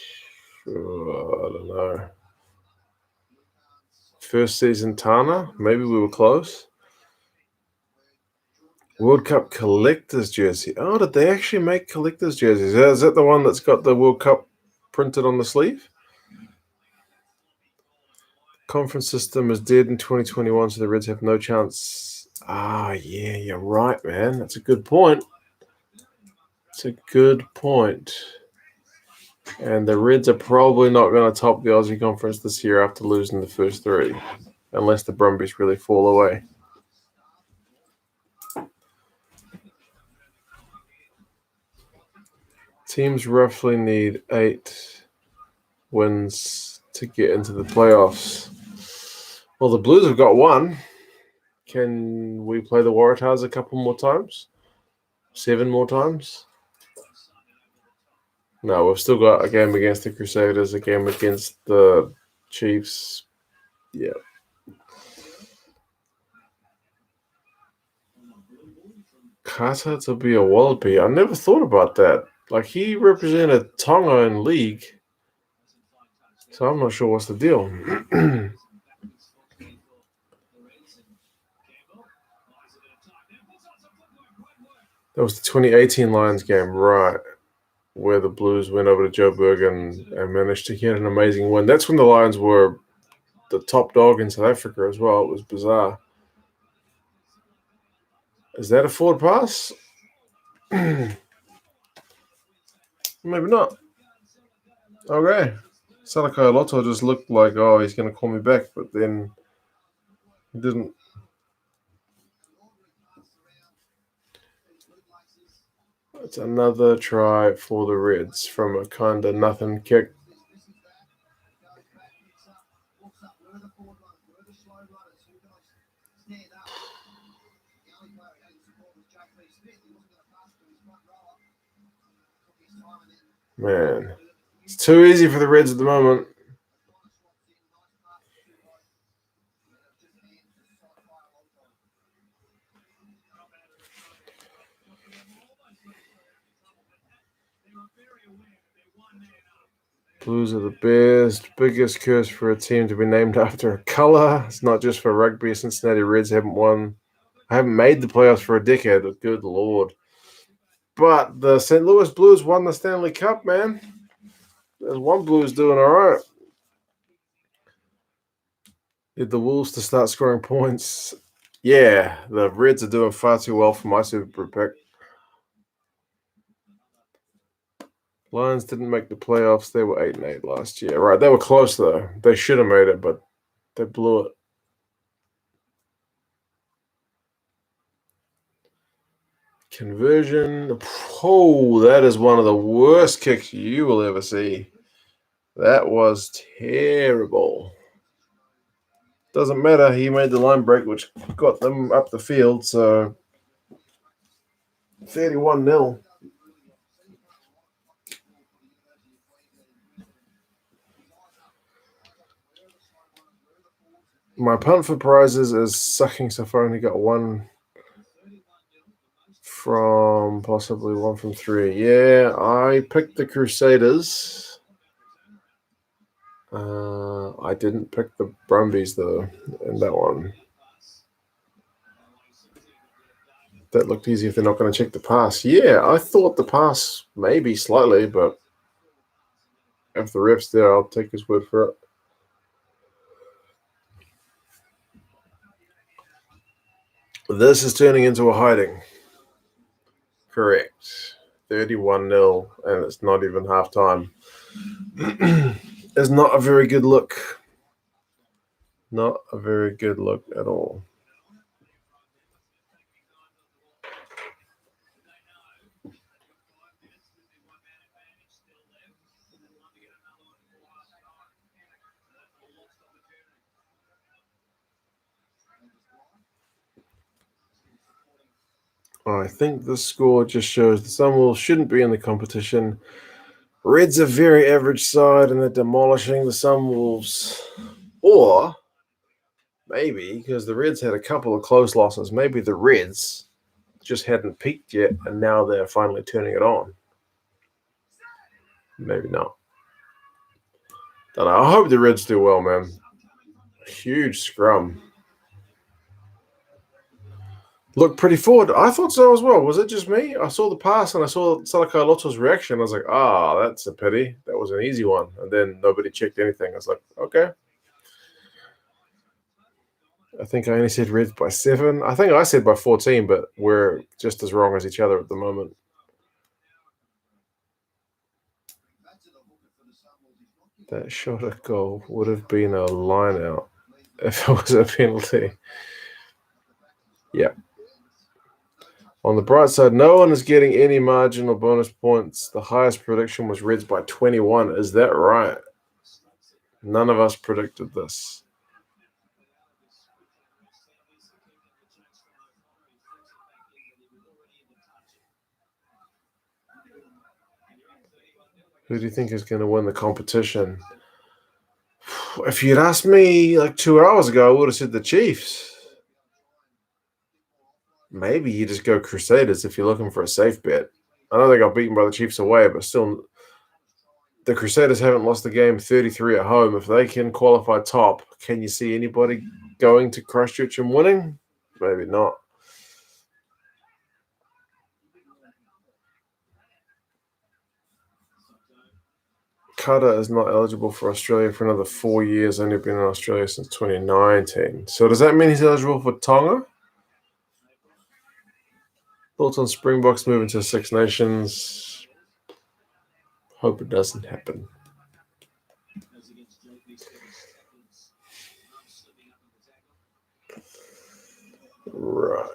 I don't know, first season Tana. Maybe we were close. World Cup collector's jersey. Oh, did they actually make collector's jerseys? Is that the one that's got the World Cup printed on the sleeve? Conference system is dead in 2021, so the Reds have no chance. Ah, yeah, you're right, man. That's a good point. It's a good point. And the Reds are probably not going to top the Aussie Conference this year after losing the first three, unless the Brumbies really fall away. Teams roughly need 8 wins to get into the playoffs. Well, the Blues have got 1. Can we play the Waratahs a couple more times? 7 more times? No, we've still got a game against the Crusaders, a game against the Chiefs. Yeah. Carter to be a Wallaby. I never thought about that. Like, he represented Tonga in league. So I'm not sure what's the deal. That was the 2018 Lions game, right, where the Blues went over to Joburg and managed to get an amazing win. That's when the Lions were the top dog in South Africa as well. It was bizarre. Is that a forward pass? Maybe not. Okay. Salakai Lotto just looked like, oh, he's going to call me back, but then he didn't. It's another try for the Reds from a kind of nothing kick. Man, it's too easy for the Reds at the moment. Blues are the biggest curse for a team to be named after a color. It's not just for rugby. Cincinnati Reds haven't made the playoffs for a decade. Good Lord. But the St. Louis Blues won the Stanley Cup, man. There's one Blues doing all right. Need the Wolves to start scoring points. Yeah, the Reds are doing far too well for my super pick. Lions didn't make the playoffs. They were 8-8 last year. Right, they were close, though. They should have made it, but they blew it. Conversion. Oh, that is one of the worst kicks you will ever see. That was terrible. Doesn't matter. He made the line break, which got them up the field, so 31-0. My punt for prizes is sucking, so far I only got one from possibly one from three. Yeah, I picked the Crusaders. I didn't pick the Brumbies, though, in that one. That looked easy if they're not going to check the pass. Yeah, I thought the pass maybe slightly, but if the ref's there, I'll take his word for it. This is turning into a hiding. Correct. 31-0, and it's not even halftime. It's not a very good look. Not a very good look at all. I think the score just shows the Sunwolves shouldn't be in the competition. Reds are very average side, and they're demolishing the Sunwolves. Or maybe because the Reds had a couple of close losses, maybe the Reds just hadn't peaked yet, and now they're finally turning it on. Maybe not. Don't know. I hope the Reds do well, man. Huge scrum. Looked pretty forward. I thought so as well. Was it just me? I saw the pass and I saw Salakai Lotto's reaction. I was like, that's a pity. That was an easy one. And then nobody checked anything. I was like, okay. I think I only said Reds by 7. I think I said by 14, but we're just as wrong as each other at the moment. That shot at goal would have been a line out if it was a penalty. Yeah. On the bright side, no one is getting any marginal bonus points. The highest prediction was Reds by 21. Is that right? None of us predicted this. Who do you think is going to win the competition? If you'd asked me like 2 hours ago, I would have said the Chiefs. Maybe you just go Crusaders if you're looking for a safe bet. I know they got beaten by the Chiefs away, but still, the Crusaders haven't lost the game 33 at home. If they can qualify top, can you see anybody going to Christchurch and winning? Maybe not. Qatar is not eligible for Australia for another 4 years. Only been in Australia since 2019. So does that mean he's eligible for Tonga? Thoughts on Springboks moving to Six Nations? Hope it doesn't happen. Right.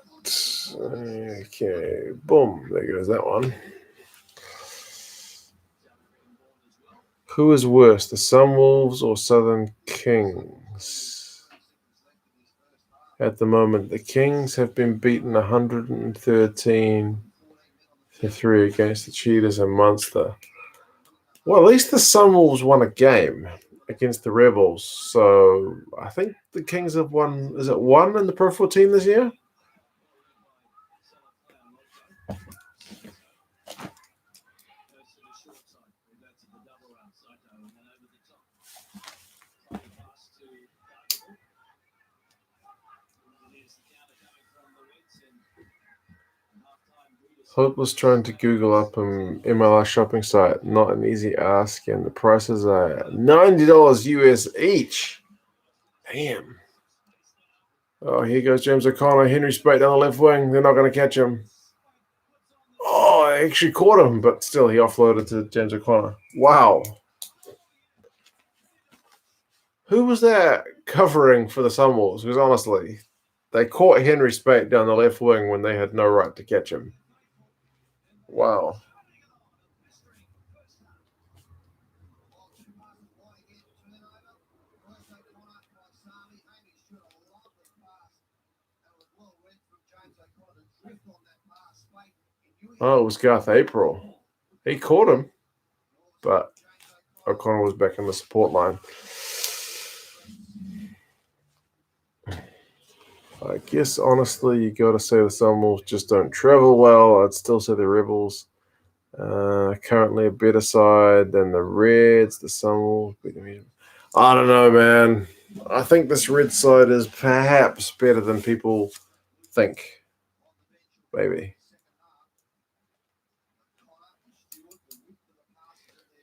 Okay. Boom. There goes that one. Who is worse, the Sunwolves or Southern Kings? At the moment, the Kings have been beaten 113 to 3 against the Cheetahs and Munster. Well, at least the Sunwolves won a game against the Rebels. So I think the Kings have won. Is it one in the Pro 14 this year? Hope was trying to Google up an MLS shopping site. Not an easy ask, and the prices are $90 US each. Damn. Oh, here goes James O'Connor. Henry Spate down the left wing. They're not going to catch him. Oh, I actually caught him, but still he offloaded to James O'Connor. Wow. Who was that covering for the Sunwolves? Because honestly, they caught Henry Spate down the left wing when they had no right to catch him. Wow. Oh, it was Garth April. He caught him, but O'Connor was back in the support line. I guess, honestly, you got to say the Sunwolves just don't travel well. I'd still say the Rebels currently a better side than the Reds. The Sunwolves. I don't know, man. I think this Red side is perhaps better than people think. Maybe.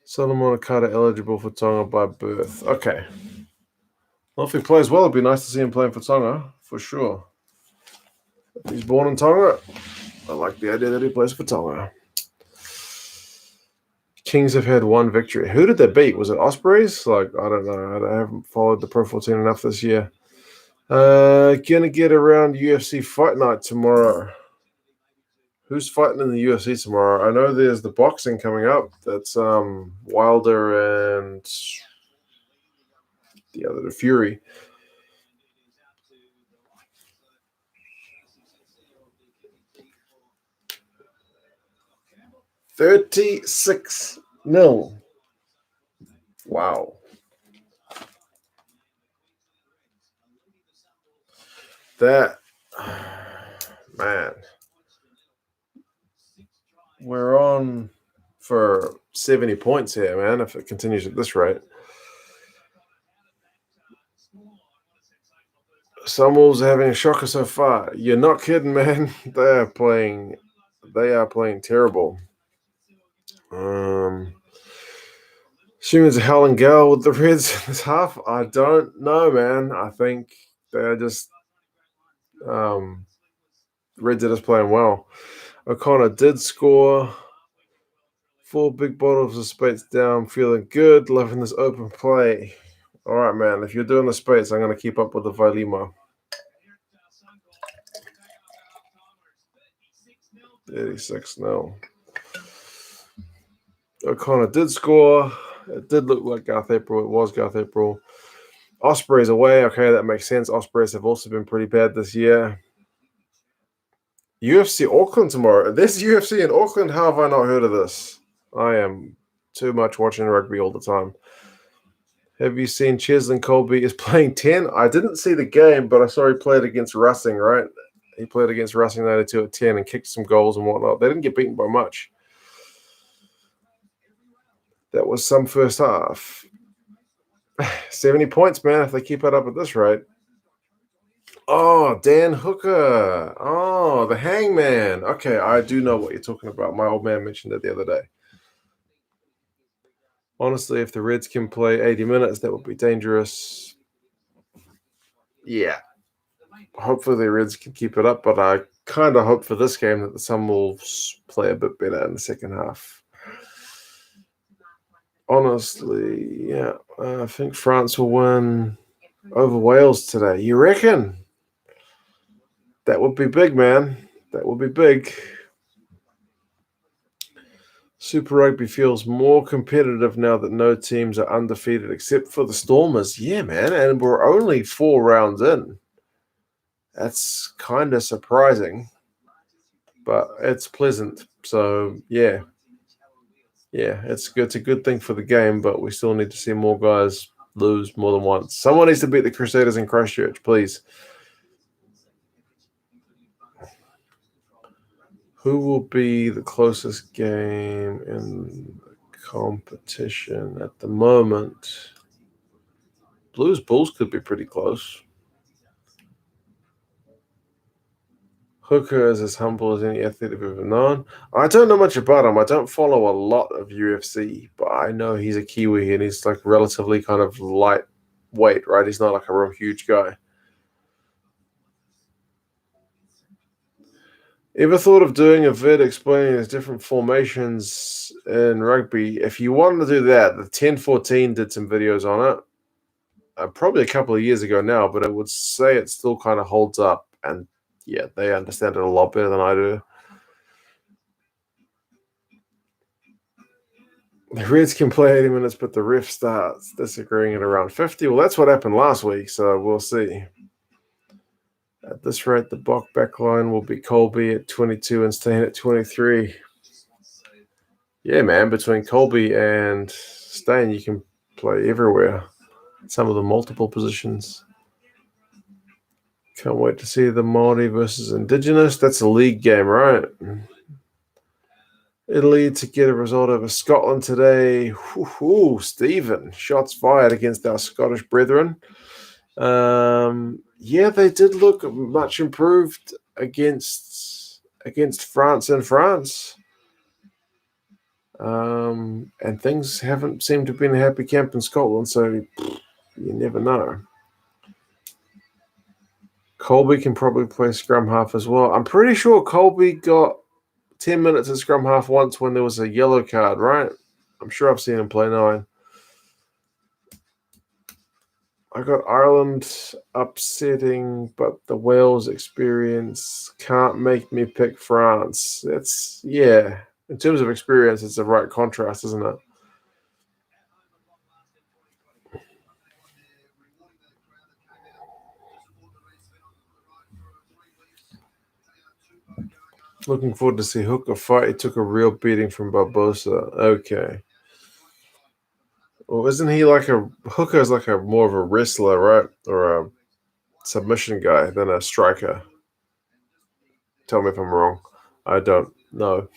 Solomon Carter eligible for Tonga by birth. Okay. Well, if he plays well, it'd be nice to see him playing for Tonga, for sure. If he's born in Tonga, I like the idea that he plays for Tonga. Kings have had one victory. Who did they beat? Was it Ospreys? I don't know. I haven't followed the Pro 14 enough this year. Gonna get around UFC Fight Night tomorrow. Who's fighting in the UFC tomorrow? I know there's the boxing coming up. That's Wilder and the Fury. $36-0. Wow. That, man. We're on for 70 points here, man, if it continues at this rate. Sunwolves are having a shocker so far. You're not kidding, man. They are playing terrible. Assuming Howling Gale with the Reds in this half. I don't know, man. I think they're just Reds are just playing well. O'Connor did score. 4 big bottles of Spates down, feeling good, loving this open play. All right, man. If you're doing the Spates, I'm going to keep up with the Vailima. 36-0. O'Connor did score. It did look like Garth April. It was Garth April. Ospreys away. Okay, that makes sense. Ospreys have also been pretty bad this year. UFC Auckland tomorrow. This UFC in Auckland. How have I not heard of this? I am too much watching rugby all the time. Have you seen Cheslin Colby is playing 10? I didn't see the game, but I saw he played against Racing, right? He played against Racing 92 at 10 and kicked some goals and whatnot. They didn't get beaten by much. That was some first half. 70 points, man, if they keep it up at this rate. Oh, Dan Hooker. Oh, the Hangman. Okay, I do know what you're talking about. My old man mentioned it the other day. Honestly, if the Reds can play 80 minutes, that would be dangerous. Yeah. Hopefully the Reds can keep it up, but I kind of hope for this game that the Sunwolves play a bit better in the second half. Honestly, yeah, I think France will win over Wales today. You reckon? That would be big, man. That would be big. Super Rugby feels more competitive now that no teams are undefeated except for the Stormers. Yeah, man, and we're only 4 rounds in. That's kind of surprising, but it's pleasant. So, yeah. Yeah, it's a good thing for the game, but we still need to see more guys lose more than once. Someone needs to beat the Crusaders in Christchurch, please. Who will be the closest game in the competition at the moment? Blues Bulls could be pretty close. Hooker is as humble as any athlete I've ever known. I don't know much about him. I don't follow a lot of UFC, but I know he's a Kiwi and he's like relatively kind of lightweight, right? He's not like a real huge guy. Ever thought of doing a vid explaining the different formations in rugby? If you wanted to do that, the 1014 did some videos on it. Probably a couple of years ago now, but I would say it still kind of holds up. And yeah, they understand it a lot better than I do. The Reds can play 80 minutes, but the ref starts disagreeing at around 50. Well, that's what happened last week, so we'll see. At this rate, the Bok backline will be Colby at 22 and Stain at 23. Yeah, man, between Colby and Stain, you can play everywhere. Some of the multiple positions. Can't wait to see the Māori versus Indigenous. That's a league game, right? Italy to get a result over Scotland today. Stephen, shots fired against our Scottish brethren. Yeah, they did look much improved against France in France. And things haven't seemed to have been a happy camp in Scotland, so you never know. Colby can probably play scrum half as well. I'm pretty sure Colby got 10 minutes at scrum half once when there was a yellow card, right? I'm sure I've seen him play 9. I got Ireland upsetting, but the Wales experience can't make me pick France. It's, yeah, in terms of experience, it's the right contrast, isn't it? Looking forward to see Hooker fight. He took a real beating from Barbosa. Okay. Well, isn't he like a Hooker is like a more of a wrestler, right? Or a submission guy than a striker. Tell me if I'm wrong. I don't know.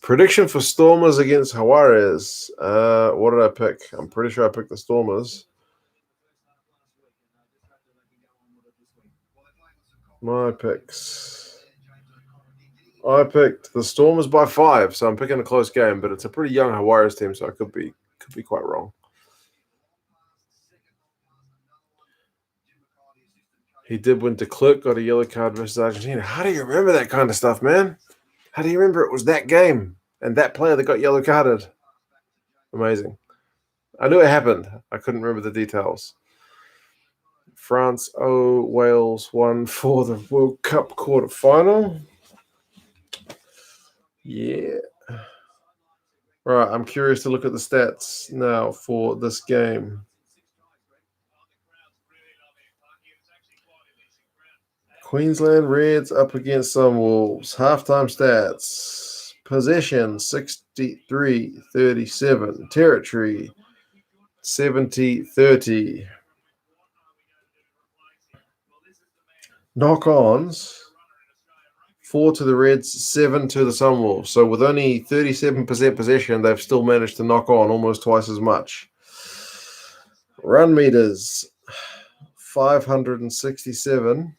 Prediction for Stormers against Juarez. What did I pick? I'm pretty sure I picked the Stormers. My picks. I picked the Stormers by 5, so I'm picking a close game, but it's a pretty young Juarez team, so I could be quite wrong. He did win to Clerk, got a yellow card versus Argentina. How do you remember that kind of stuff, man? How do you remember it was that game and that player that got yellow carded? Amazing. I knew it happened. I couldn't remember the details. France 0, Wales 1 for the World Cup quarterfinal. Yeah. Right, I'm curious to look at the stats now for this game. Queensland Reds up against Sunwolves. Halftime stats. Possession 63-37. Territory 70-30. Knock-ons 4 to the Reds, 7 to the Sunwolves. So with only 37% possession, they've still managed to knock on almost twice as much. Run meters 567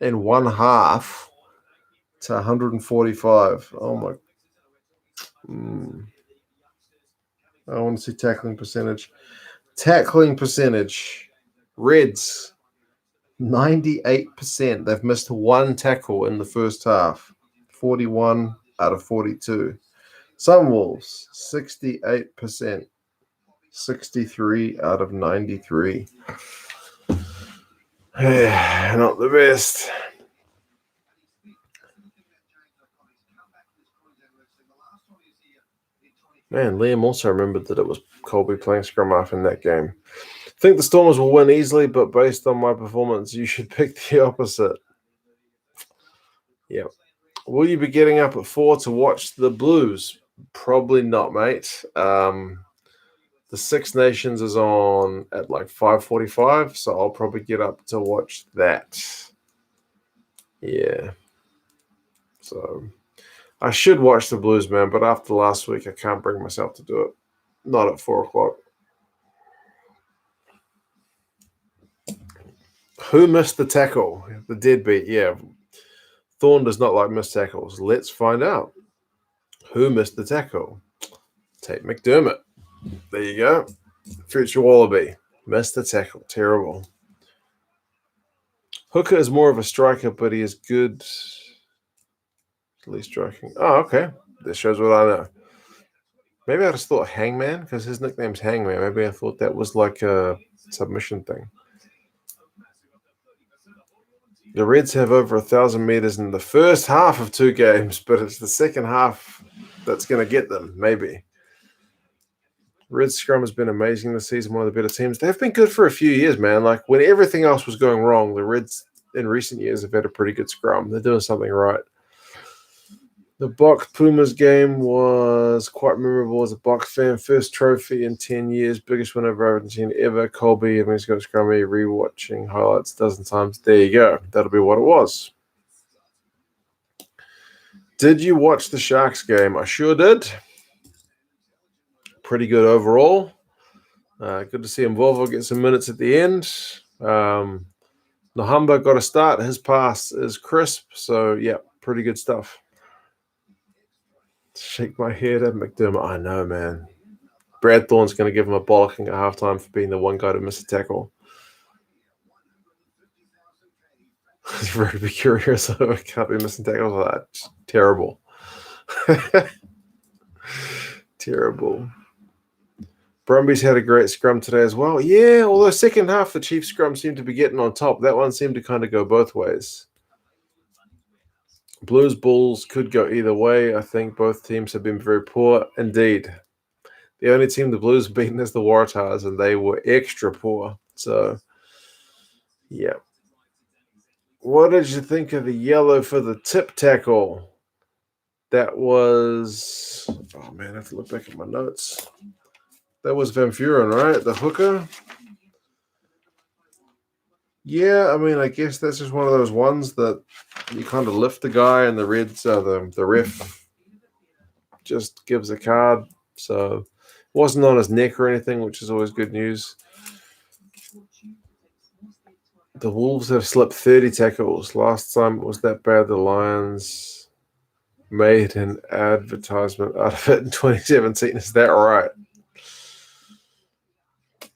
and 1/2 to 145. Oh my. I want to see tackling percentage. Tackling percentage. Reds 98%. They've missed one tackle in the first half. 41 out of 42. Sunwolves, 68%. 63 out of 93. Not the best. Man, Liam also remembered that it was Colby playing scrum half in that game. I think the Stormers will win easily, but based on my performance, you should pick the opposite. Yeah. Will you be getting up at 4 to watch the Blues? Probably not, mate. The Six Nations is on at like 5:45, so I'll probably get up to watch that. Yeah. So I should watch the Blues, man, but after last week, I can't bring myself to do it. Not at 4 o'clock. Who missed the tackle? The deadbeat, yeah. Thorne does not like missed tackles. Let's find out. Who missed the tackle? Tate McDermott. There you go. Future Wallaby. Missed the tackle. Terrible. Hooker is more of a striker, but he is good. At least striking. Oh, okay. This shows what I know. Maybe I just thought Hangman because his nickname's Hangman. Maybe I thought that was like a submission thing. The Reds have over 1,000 meters in the first half of 2 games, but it's the second half that's going to get them, maybe. Reds scrum has been amazing this season, one of the better teams. They've been good for a few years, man. Like when everything else was going wrong, the Reds in recent years have had a pretty good scrum. They're doing something right. The Box Pumas game was quite memorable as a Box fan. First trophy in 10 years, biggest win over Argentina ever. Colby, everything's got scrummy, rewatching highlights a dozen times. There you go. That'll be what it was. Did you watch the Sharks game? I sure did. Pretty good overall. Good to see Volvo get some minutes at the end. Nahamba got a start. His pass is crisp. So, yeah, pretty good stuff. Shake my head at McDermott. I know, man. Brad Thorne's going to give him a bollocking at halftime for being the one guy to miss a tackle. Rugby curious, so I can't be missing tackles like that. Just terrible. Terrible. Brumbies had a great scrum today as well. Yeah, although second half, the Chiefs scrum seemed to be getting on top. That one seemed to kind of go both ways. Blues Bulls could go either way. I think both teams have been very poor. Indeed. The only team the Blues have beaten is the Waratahs, and they were extra poor. So, yeah. What did you think of the yellow for the tip tackle? That was... Oh, man, I have to look back at my notes. That was Van Vuren, right? The hooker? Yeah, I mean, I guess that's just one of those ones that you kind of lift the guy and the Reds, the ref just gives a card. So it wasn't on his neck or anything, which is always good news. The Wolves have slipped 30 tackles. Last time it was that bad, the Lions made an advertisement out of it in 2017. Is that right?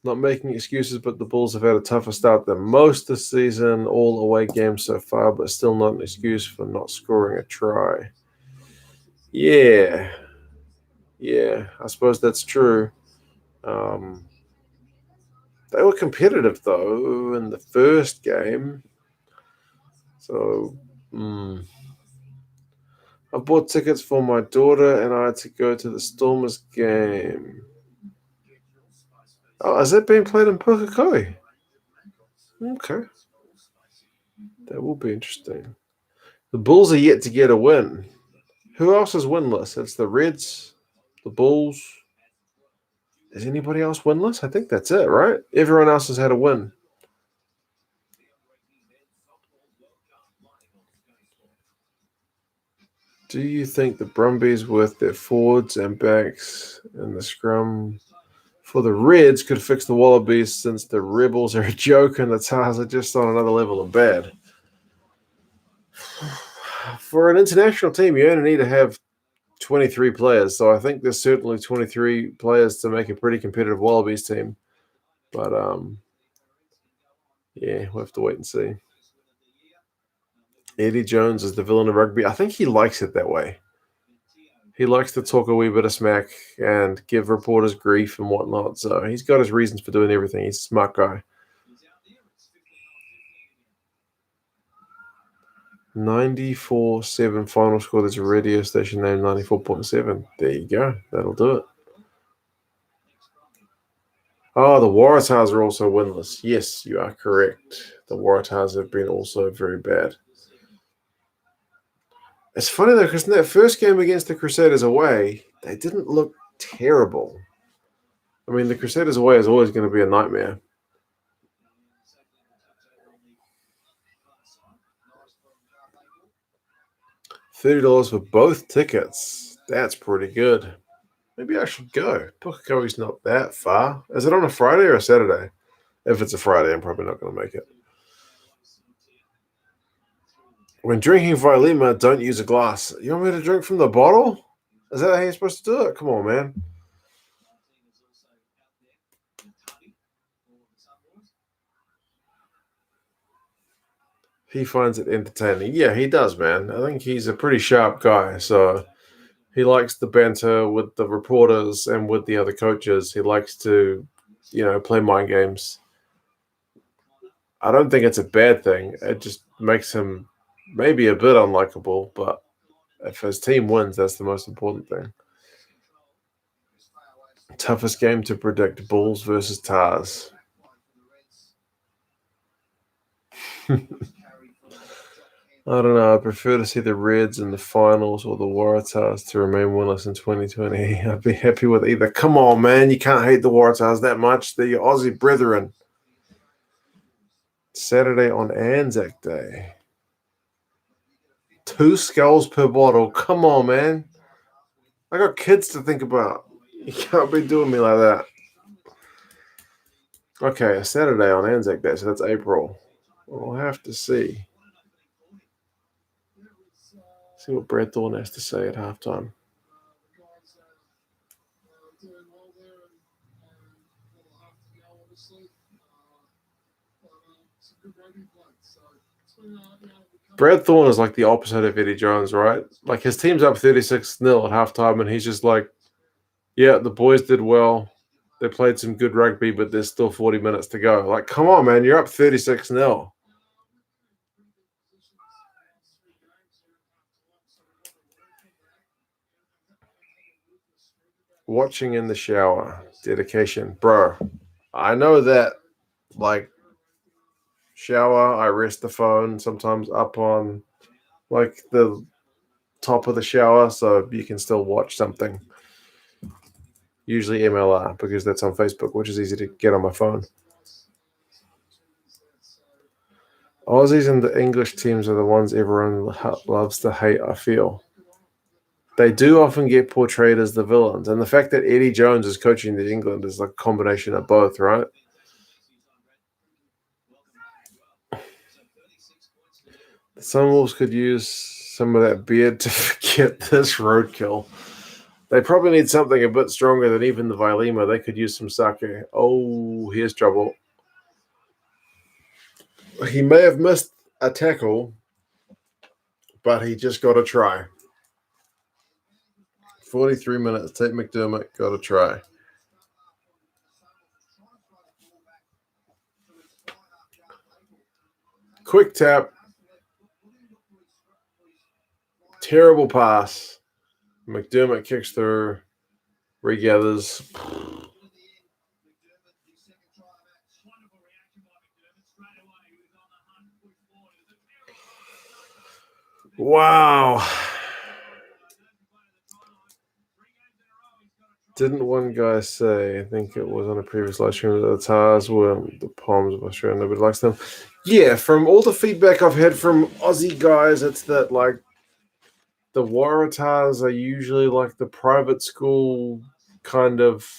Not making excuses, but the Bulls have had a tougher start than most this season, all away games so far, but still not an excuse for not scoring a try. Yeah, I suppose that's true. They were competitive, though, in the first game. So, I bought tickets for my daughter and I to go to the Stormers game. Oh, is that being played in Pukekohe? Okay. That will be interesting. The Bulls are yet to get a win. Who else is winless? It's the Reds, the Bulls. Is anybody else winless? I think that's it, right? Everyone else has had a win. Do you think the Brumbies, with their forwards and backs in the scrum for the Reds, could fix the Wallabies since the Rebels are a joke and the Tars are just on another level of bad? For an international team, you only need to have 23 players. So I think there's certainly 23 players to make a pretty competitive Wallabies team. But, yeah, we'll have to wait and see. Eddie Jones is the villain of rugby. I think he likes it that way. He likes to talk a wee bit of smack and give reporters grief and whatnot. So he's got his reasons for doing everything. He's a smart guy. 94.7 final score. There's a radio station named 94.7. There you go. That'll do it. Oh, the Waratahs are also winless. Yes, you are correct. The Waratahs have been also very bad. It's funny though, because in that first game against the Crusaders away, they didn't look terrible. I mean, the Crusaders away is always going to be a nightmare. $30 for both tickets. That's pretty good. Maybe I should go. Pukekohe's not that far. Is it on a Friday or a Saturday? If it's a Friday, I'm probably not going to make it. When drinking Vailima, don't use a glass. You want me to drink from the bottle? Is that how you're supposed to do it? Come on, man. He finds it entertaining. Yeah, he does, man. I think he's a pretty sharp guy. So he likes the banter with the reporters and with the other coaches. He likes to, play mind games. I don't think it's a bad thing. It just makes him maybe a bit unlikable, but if his team wins, that's the most important thing. Toughest game to predict, Bulls versus Tars. I don't know. I prefer to see the Reds in the finals or the Waratahs to remain winless in 2020. I'd be happy with either. Come on, man. You can't hate the Waratahs that much. They're your Aussie brethren. Saturday on Anzac Day. 2 skulls per bottle. Come on, man. I got kids to think about. You can't be doing me like that. Okay, a Saturday on Anzac Day, so that's April. We'll have to see. See what Brad Thorne has to say at halftime. Brad Thorne is like the opposite of Eddie Jones, right? Like his team's up 36-0 at halftime, and he's just like, yeah, the boys did well. They played some good rugby, but there's still 40 minutes to go. Like, come on, man, you're up 36-0. Watching in the shower. Dedication. Bro, I know that, like, shower, I rest the phone sometimes up on, like, the top of the shower so you can still watch something. Usually MLR, because that's on Facebook, which is easy to get on my phone. Aussies and the English teams are the ones everyone loves to hate, I feel. They do often get portrayed as the villains. And the fact that Eddie Jones is coaching the England is like a combination of both, right? The Sunwolves could use some of that beard to forget this roadkill. They probably need something a bit stronger than even the Vailima. They could use some sake. Oh, here's trouble. He may have missed a tackle, but he just got a try. 43 minutes. Tate McDermott got a try. Quick tap. Terrible pass. McDermott kicks through. Regathers. Wow. Didn't one guy say, I think it was on a previous live stream, that the Tars were the Palms of Australia, nobody likes them? Yeah, from all the feedback I've had from Aussie guys, it's that, like, the Waratahs are usually like the private school kind of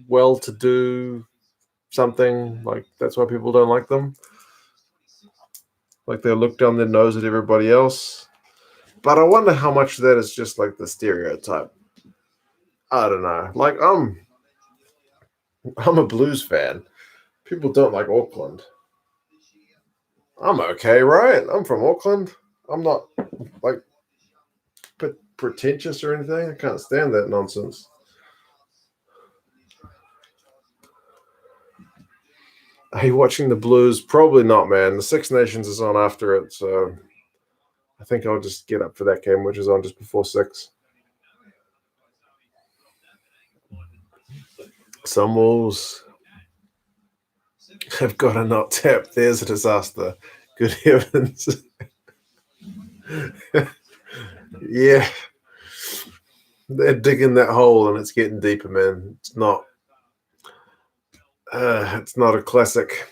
well-to-do something. Like, that's why people don't like them. Like, they look down their nose at everybody else. But I wonder how much of that is just like the stereotype. I don't know. Like, I'm a Blues fan. People don't like Auckland. I'm okay, right? I'm from Auckland. I'm not, like, pretentious or anything. I can't stand that nonsense. Are you watching the Blues? Probably not, man. The Six Nations is on after it, so I think I'll just get up for that game, which is on just before 6. Sunwolves have got a not tap. There's a disaster. Good heavens. Yeah. They're digging that hole and it's getting deeper, man. It's not a classic.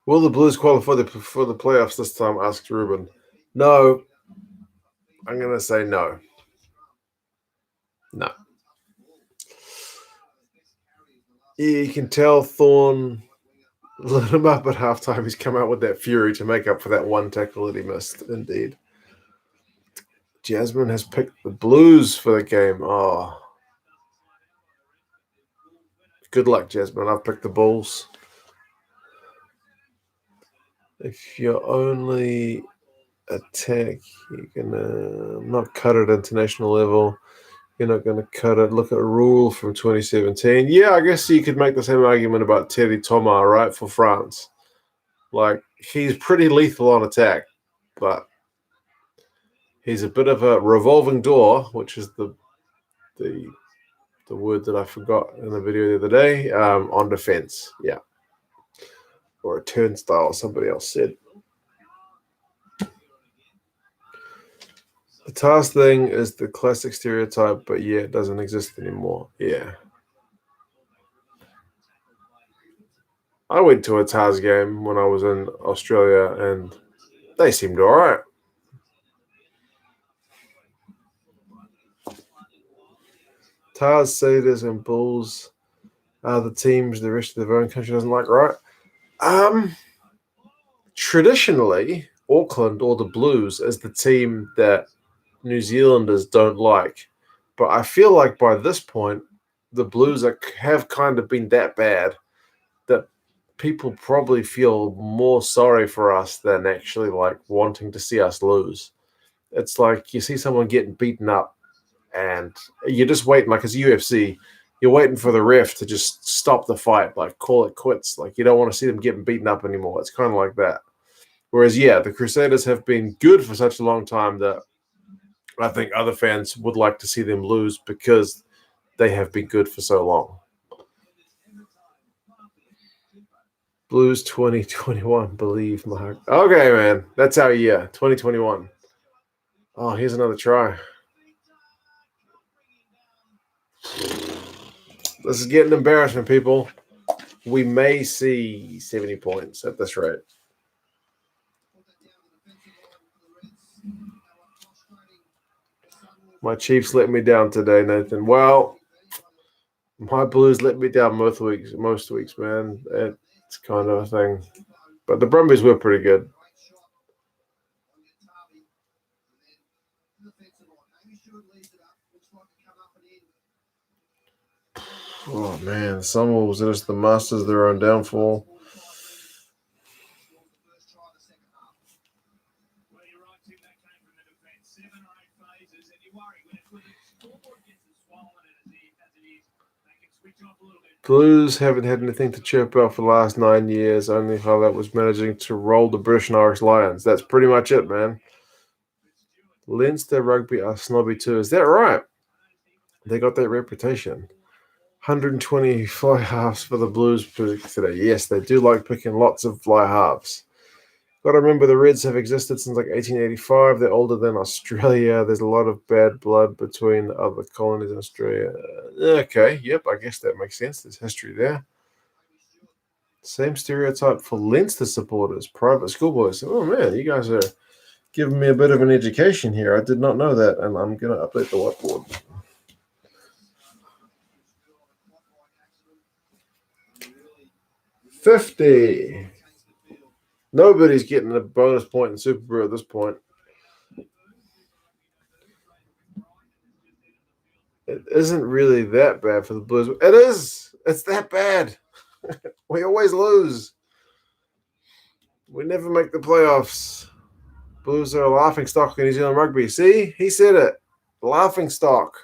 Will the Blues qualify for the playoffs this time? Asked Ruben. No. I'm going to say no. No. Yeah, you can tell Thorne lit him up at halftime. He's come out with that fury to make up for that one tackle that he missed. Indeed. Jasmine has picked the Blues for the game. Oh. Good luck, Jasmine. I've picked the Bulls. If you're only attack, you're going to not cut it international level. You're not going to cut it. Look at a rule from 2017. Yeah, I guess you could make the same argument about Teddy Thomas, right, for France. Like, he's pretty lethal on attack, but he's a bit of a revolving door, which is the word that I forgot in the video the other day, on defense. Yeah. Or a turnstile, somebody else said. The task thing is the classic stereotype, but yeah, it doesn't exist anymore. Yeah. I went to a Tars game when I was in Australia, and they seemed all right. Tars, Cedars, and Bulls are the teams the rest of their own country doesn't like, right? Traditionally, Auckland or the Blues is the team that New Zealanders don't like. But I feel like by this point, the Blues have kind of been that bad that people probably feel more sorry for us than actually like wanting to see us lose. It's like you see someone getting beaten up and you're just waiting, like as UFC, you're waiting for the ref to just stop the fight, like call it quits. Like you don't want to see them getting beaten up anymore. It's kind of like that. Whereas, yeah, the Crusaders have been good for such a long time that I think other fans would like to see them lose because they have been good for so long. Blues 2021, believe my heart. Okay, man. That's our year, 2021. Oh, here's another try. This is getting embarrassing, people. We may see 70 points at this rate. My Chiefs let me down today, Nathan. Well, my Blues let me down most weeks, man. It's kind of a thing. But the Brumbies were pretty good. Oh, man. Sunwolves are just the masters of their own downfall. Blues haven't had anything to chirp about for the last 9 years. Only highlight was managing to roll the British and Irish Lions. That's pretty much it, man. Leinster Rugby are snobby too. Is that right? They got that reputation. 120 fly halves for the Blues today. Yes, they do like picking lots of fly halves. Got to remember the Reds have existed since like 1885. They're older than Australia. There's a lot of bad blood between the other colonies in Australia. Okay, yep, I guess that makes sense. There's history there. Same stereotype for Leinster supporters, private schoolboys. Oh, man, you guys are giving me a bit of an education here. I did not know that, and I'm going to update the whiteboard. $50. Nobody's getting a bonus point in Super Brew at this point. It isn't really that bad for the Blues. It is. It's that bad. We always lose. We never make the playoffs. Blues are a laughing stock in New Zealand rugby. See, he said it. Laughing stock.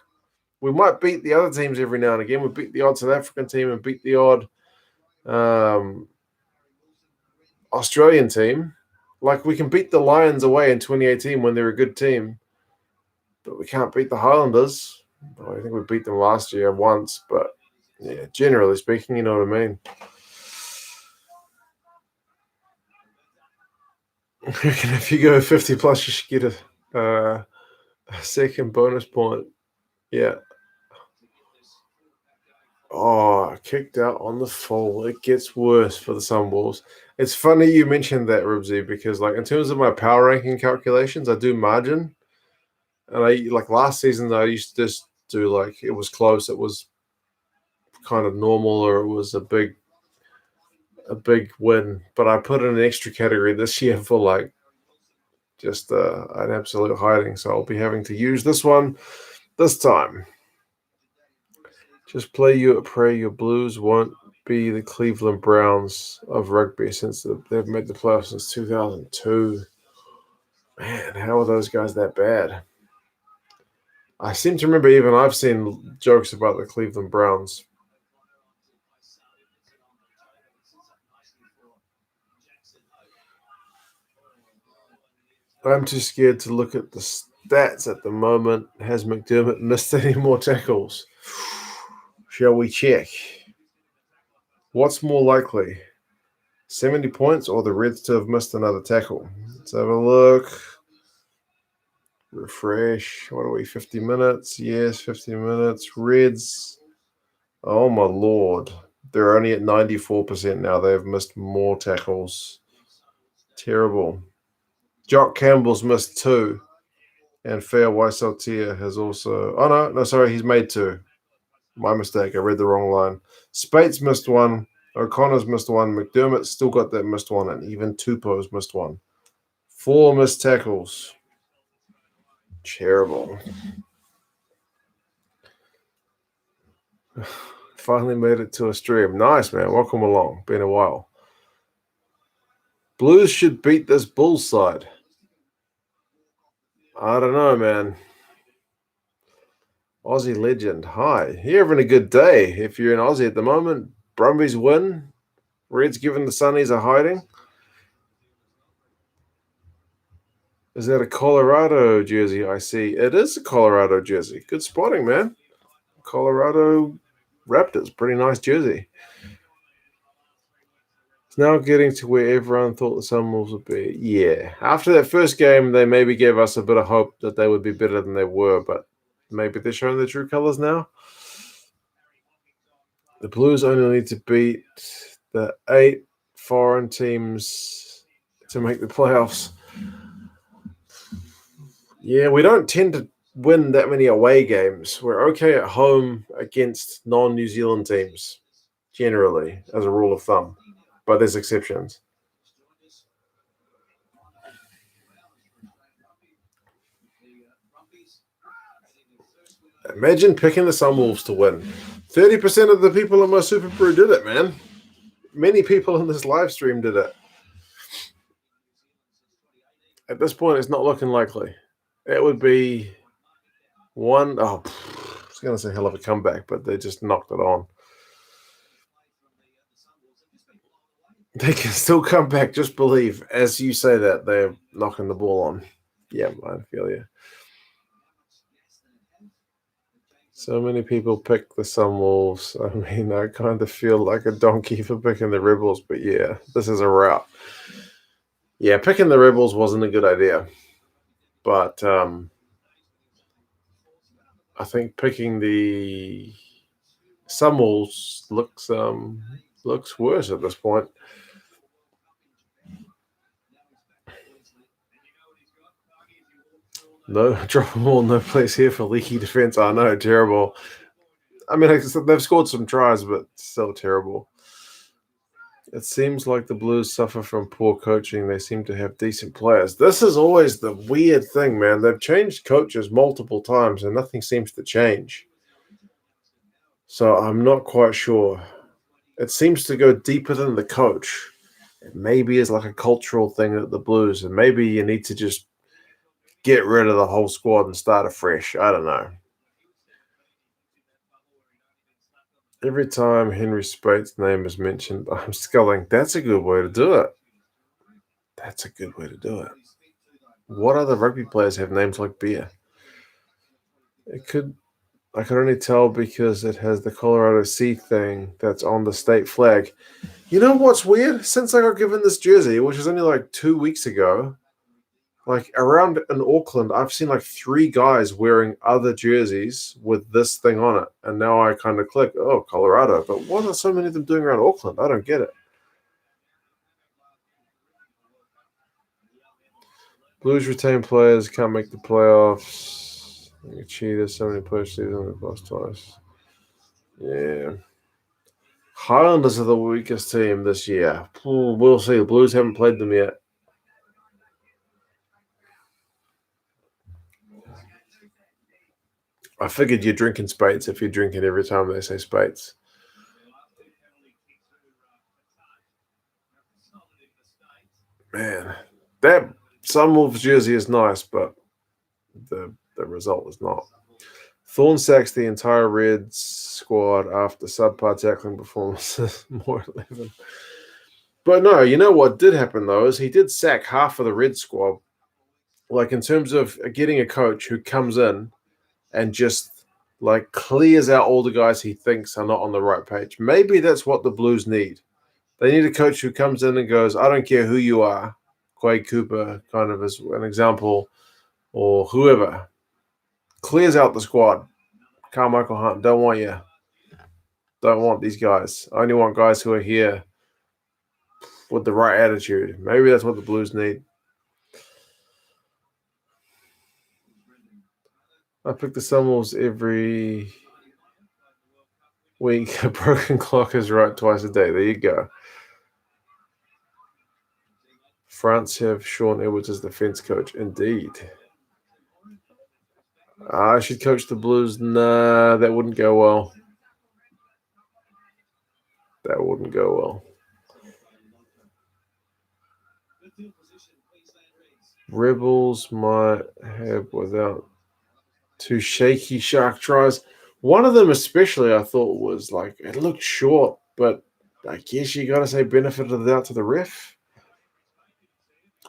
We might beat the other teams every now and again. We beat the odd South African team and beat the odd Australian team. Like, we can beat the Lions away in 2018 when they're a good team, but we can't beat the Highlanders. I think we beat them last year once, but yeah, generally speaking, you know what I mean. I reckon if you go 50 plus, you should get a second bonus point. Yeah. Oh, kicked out on the full. It gets worse for the Sunwolves. It's funny you mentioned that, Ribsy, because like in terms of my power ranking calculations, I do margin. And I like last season I used to just do like it was close, it was kind of normal, or it was a big win. But I put in an extra category this year for like just an absolute hiding. So I'll be having to use this one this time. Just play you pray your Blues won't be the Cleveland Browns of rugby since they've made the playoffs since 2002. Man, how are those guys that bad? I seem to remember even I've seen jokes about the Cleveland Browns. I'm too scared to look at the stats at the moment. Has McDermott missed any more tackles? Shall we check? What's more likely? 70 points or the Reds to have missed another tackle? Let's have a look. Refresh. What are we? 50 minutes? Yes, 50 minutes. Reds. Oh my lord. They're only at 94% now. They've missed more tackles. Terrible. Jock Campbell's missed 2. And Fair Waisaltia has also. Oh, no, sorry. He's made 2. My mistake. I read the wrong line. Spates missed 1. O'Connor's missed 1. McDermott's still got that missed 1. And even Tupou's missed 1. 4 missed tackles. Terrible. Finally made it to a stream. Nice, man. Welcome along. Been a while. Blues should beat this Bulls side. I don't know, man. Aussie legend. Hi. You're having a good day. If you're in Aussie at the moment, Brumbies win. Reds giving the Sunnies a hiding. Is that a Colorado jersey? I see. It is a Colorado jersey. Good spotting, man. Colorado Raptors. Pretty nice jersey. It's now getting to where everyone thought the Sunwolves would be. Yeah. After that first game, they maybe gave us a bit of hope that they would be better than they were, but maybe they're showing their true colors now. The Blues only need to beat the 8 foreign teams to make the playoffs. Yeah, we don't tend to win that many away games. We're okay at home against non-New Zealand teams, generally, as a rule of thumb. But there's exceptions. Imagine picking the Sunwolves to win. 30% of the people in my Super Brew did it, man. Many people in this live stream did it. At this point, it's not looking likely. It would be one. I was going to say hell of a comeback, but they just knocked it on. They can still come back. Just believe. As you say that, they're knocking the ball on. Yeah, I feel you. So many people pick the Sunwolves. I mean, I kind of feel like a donkey for picking the Rebels, but yeah, this is a route. Yeah, picking the Rebels wasn't a good idea, but I think picking the Sunwolves looks worse at this point. No, drop them all, no place here for leaky defense. I know, terrible. I mean, they've scored some tries, but still terrible. It seems like the Blues suffer from poor coaching. They seem to have decent players. This is always the weird thing, man. They've changed coaches multiple times and nothing seems to change. So I'm not quite sure. It seems to go deeper than the coach. It maybe is like a cultural thing at the Blues, and maybe you need to just get rid of the whole squad and start afresh. I don't know. Every time Henry Spate's name is mentioned, I'm sculling. That's a good way to do it. That's a good way to do it. What other rugby players have names like beer? I could only tell because it has the Colorado Sea thing that's on the state flag. You know what's weird? Since I got given this jersey, which was only like 2 weeks ago, like around in Auckland, I've seen like 3 guys wearing other jerseys with this thing on it. And now I kind of click, oh, Colorado. But what are so many of them doing around Auckland? I don't get it. Blues retain players, can't make the playoffs. Cheaters, so many players season, we've lost twice. Yeah. Highlanders are the weakest team this year. We'll see. The Blues haven't played them yet. I figured you're drinking Spates if you're drinking every time they say Spates. Man, that Sunwolves jersey is nice, but the result is not. Thorne sacks the entire Reds squad after subpar tackling performances. More 11. But no, you know what did happen though is he did sack half of the Red squad. Like in terms of getting a coach who comes in and just like clears out all the guys he thinks are not on the right page. Maybe that's what the Blues need. They need a coach who comes in and goes, I don't care who you are. Quade Cooper, kind of as an example, or whoever. Clears out the squad. Carmichael Hunt, don't want you. Don't want these guys. I only want guys who are here with the right attitude. Maybe that's what the Blues need. I pick the Sunwolves every week. A broken clock is right twice a day. There you go. France have Sean Edwards as the fence coach. Indeed. I should coach the Blues. Nah, that wouldn't go well. That wouldn't go well. Rebels might have without 2 shaky shark tries. One of them especially I thought was like, it looked short, but I guess you got to say benefit of the doubt to the ref.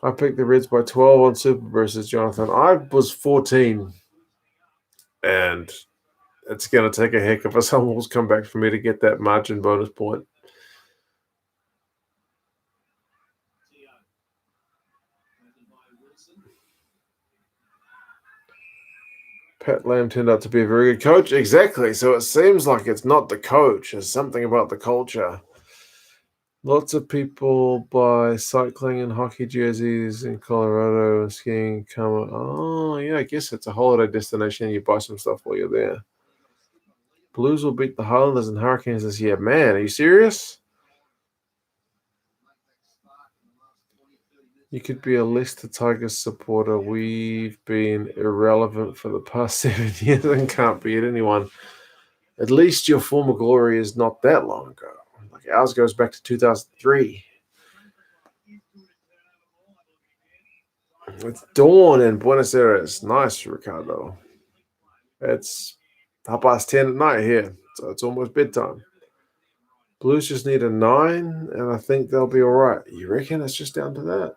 I picked the Reds by 12 on Super versus Jonathan. I was 14, and it's going to take a heck of a Sunwolves comeback for me to get that margin bonus point. Pat Lam turned out to be a very good coach. Exactly. So it seems like it's not the coach. It's something about the culture. Lots of people buy cycling and hockey jerseys in Colorado and skiing. Oh, yeah, I guess it's a holiday destination. You buy some stuff while you're there. Blues will beat the Highlanders and Hurricanes this year. Man, are you serious? You could be a Leicester Tigers supporter. We've been irrelevant for the past 7 years and can't beat anyone. At least your former glory is not that long ago. Like ours goes back to 2003. It's dawn in Buenos Aires. Nice, Ricardo. It's 10:30 at night here, so it's almost bedtime. Blues just need a 9, and I think they'll be all right. You reckon it's just down to that?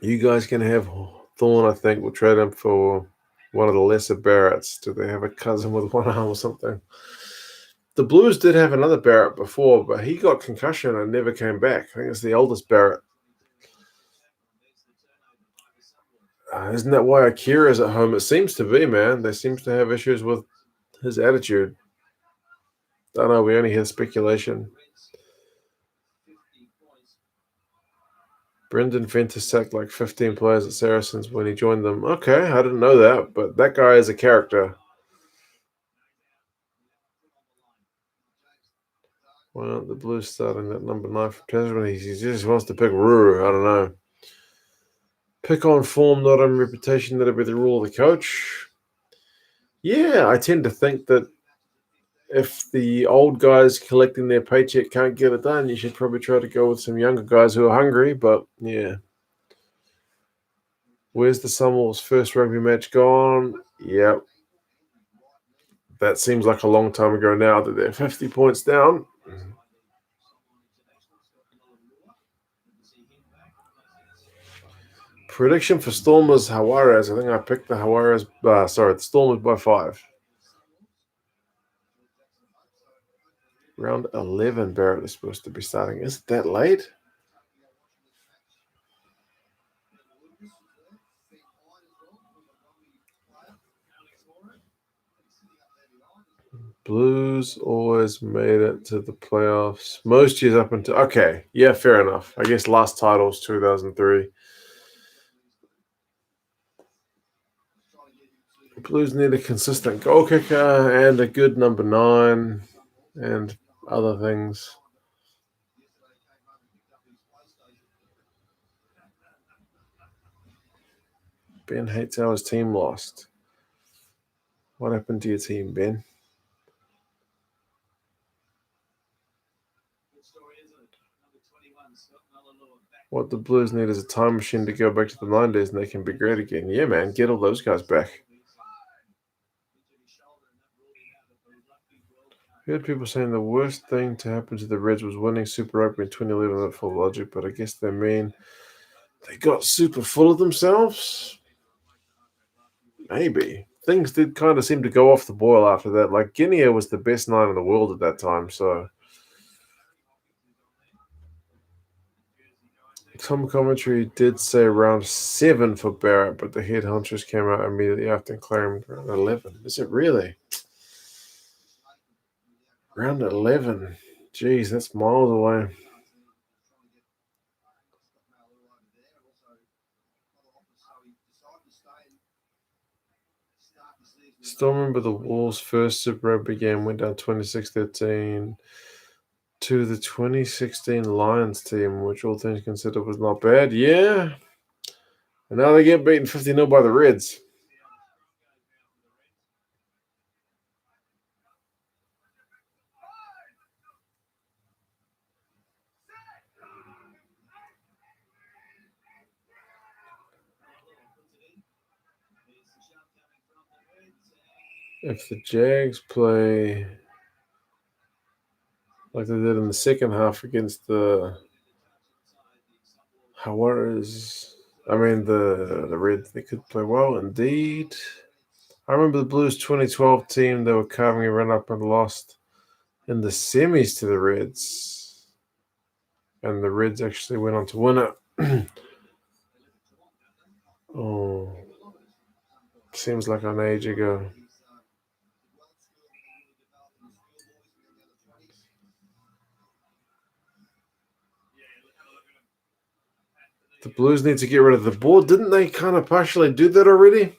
You guys can have Thorne, I think. We'll trade him for one of the lesser Barretts. Do they have a cousin with one arm or something? The Blues did have another Barrett before, but he got concussion and never came back. I think it's the oldest Barrett. Isn't that why Akira's at home? It seems to be, man. They seem to have issues with his attitude. Don't know. We only hear speculation. Brendan Fenton sacked like 15 players at Saracens when he joined them. Okay, I didn't know that, but that guy is a character. Why aren't the Blues starting that number 9 for Tasman? He just wants to pick Ruru. I don't know. Pick on form, not on reputation. That'll be the rule of the coach. Yeah, I tend to think that if the old guys collecting their paycheck can't get it done, you should probably try to go with some younger guys who are hungry. But yeah. Where's the Sunwolves' first rugby match gone? Yep. That seems like a long time ago now that they're 50 points down. Prediction for Stormers Juarez. I think I picked the Juarez. The Stormers by 5. Round 11, Barrett is supposed to be starting. Is it that late? Blues always made it to the playoffs. Most years up until... Okay, yeah, fair enough. I guess last title was 2003. Blues need a consistent goal kicker and a good number 9 and other things. Ben hates how his team lost. What happened to your team, Ben? What the Blues need is a time machine to go back to the 90s and they can be great again. Yeah, man, get all those guys back. I heard people saying the worst thing to happen to the Reds was winning Super Rugby in 2011 at full logic, but I guess they mean they got super full of themselves. Maybe. Things did kind of seem to go off the boil after that. Like, Guinea was the best 9 in the world at that time, so... Some commentary did say round 7 for Barrett, but the head hunters came out immediately after and claimed round 11. Is it really? Round 11. Jeez, that's miles away. Still remember the Wolves' first Super Rugby game went down 26-13 to the 2016 Lions team, which all things considered was not bad. Yeah. And now they get beaten 50-0 by the Reds. If the Jags play like they did in the second half against the Juarez, the Reds, they could play well indeed. I remember the Blues 2012 team, they were carving a run up and lost in the semis to the Reds. And the Reds actually went on to win it. Oh, seems like an age ago. The Blues need to get rid of the board. Didn't they kind of partially do that already?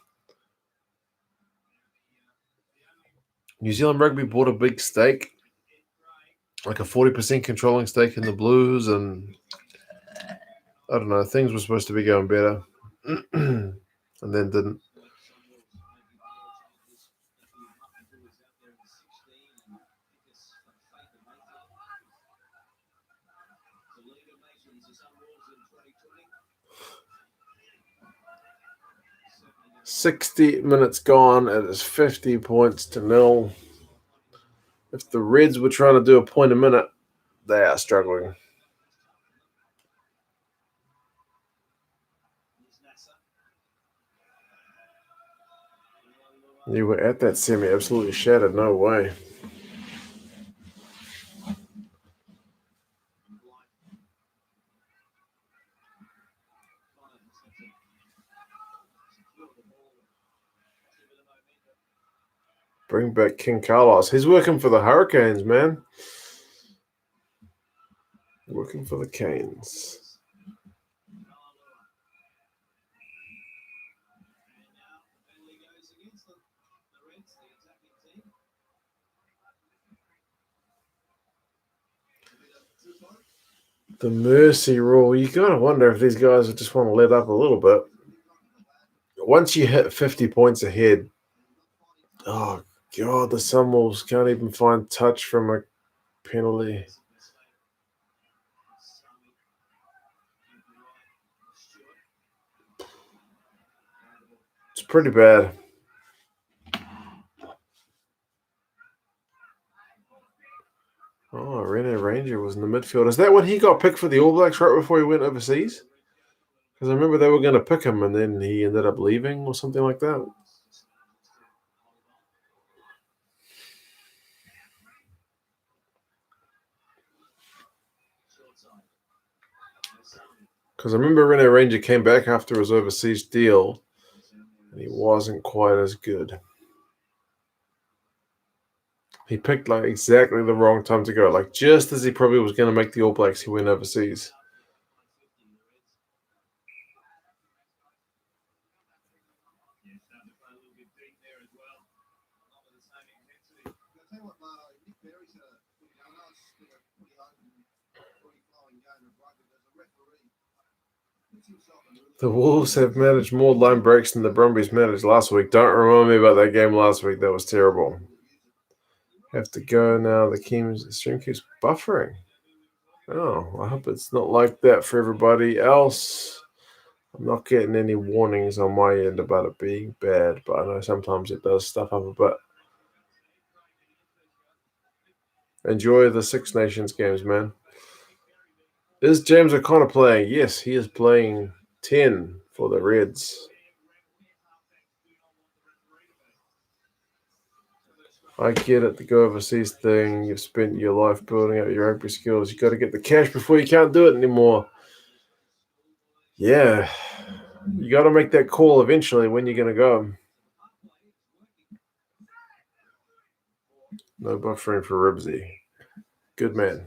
New Zealand Rugby bought a big stake, like a 40% controlling stake in the Blues, and I don't know, things were supposed to be going better, and then didn't. "60 minutes gone. It is 50 points to 0. If the Reds were trying to do a point a minute, they are struggling. You were at that semi, absolutely shattered. No way. Bring back King Carlos. He's working for the Hurricanes, man. Working for the Canes. The mercy rule. You gotta wonder if these guys just want to let up a little bit. Once you hit 50 points ahead, God, the Sunwolves can't even find touch from a penalty. It's pretty bad. Oh, Rene Ranger was in the midfield. Is that when he got picked for the All Blacks right before he went overseas? Because I remember they were going to pick him and then he ended up leaving or something like that. Because I remember Rene Ranger came back after his overseas deal and he wasn't quite as good. He picked like exactly the wrong time to go. Like just as he probably was going to make the All Blacks, he went overseas. The Wolves have managed more line breaks than the Brumbies managed last week. Don't remind me about that game last week. That was terrible. Have to go now. The stream keeps buffering. Oh, I hope it's not like that for everybody else. I'm not getting any warnings on my end about it being bad, but I know sometimes it does stuff up a bit. Enjoy the Six Nations games, man. Is James O'Connor playing? Yes, he is playing 10 for the Reds. I get it, the go overseas thing. You've spent your life building up your rugby skills. You got to get the cash before you can't do it anymore. Yeah, you got to make that call eventually when you're going to go. No buffering for Ribsy. Good man.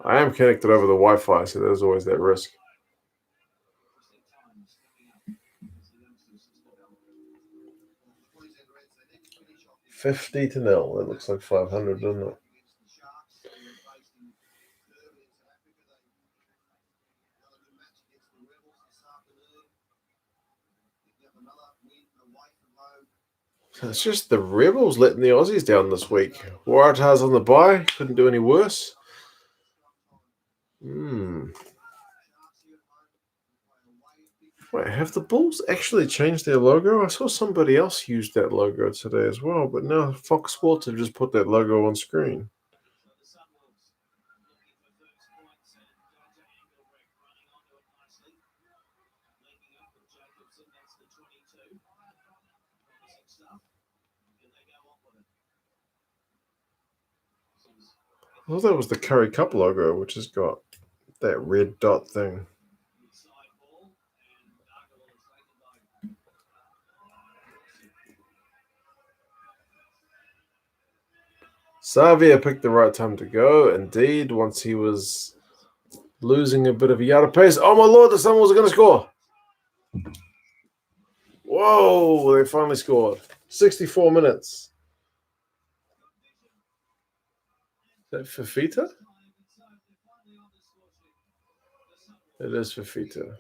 I am connected over the Wi-Fi, so there's always that risk. $50-0. That looks like 500, doesn't it? It's just the Rebels letting the Aussies down this week. Waratahs on the bye. Couldn't do any worse. Wait, have the Bulls actually changed their logo? I saw somebody else use that logo today as well, but now Fox Sports have just put that logo on screen. I thought that was the Curry Cup logo, which has got that red dot thing. Savia picked the right time to go, indeed, once he was losing a bit of a yard of pace. Oh my lord, the Sunwolves are going to score. Whoa, they finally scored. 64 minutes. Is that Fafita? It is Fafita.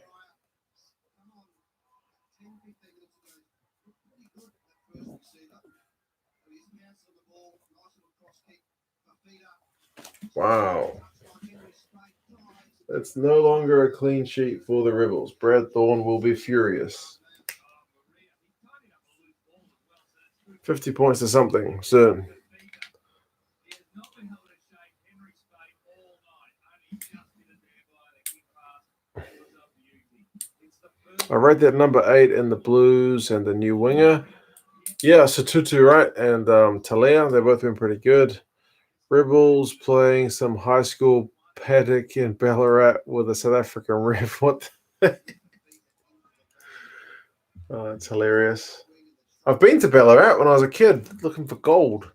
Wow. It's no longer a clean sheet for the Rebels. Brad Thorne will be furious. 50 points to something soon. I read that number 8 in the Blues and the new winger. Yeah, Satutu, right? And Talea, they've both been pretty good. Rebels playing some high school paddock in Ballarat with a South African ref. What? It's hilarious. I've been to Ballarat when I was a kid looking for gold.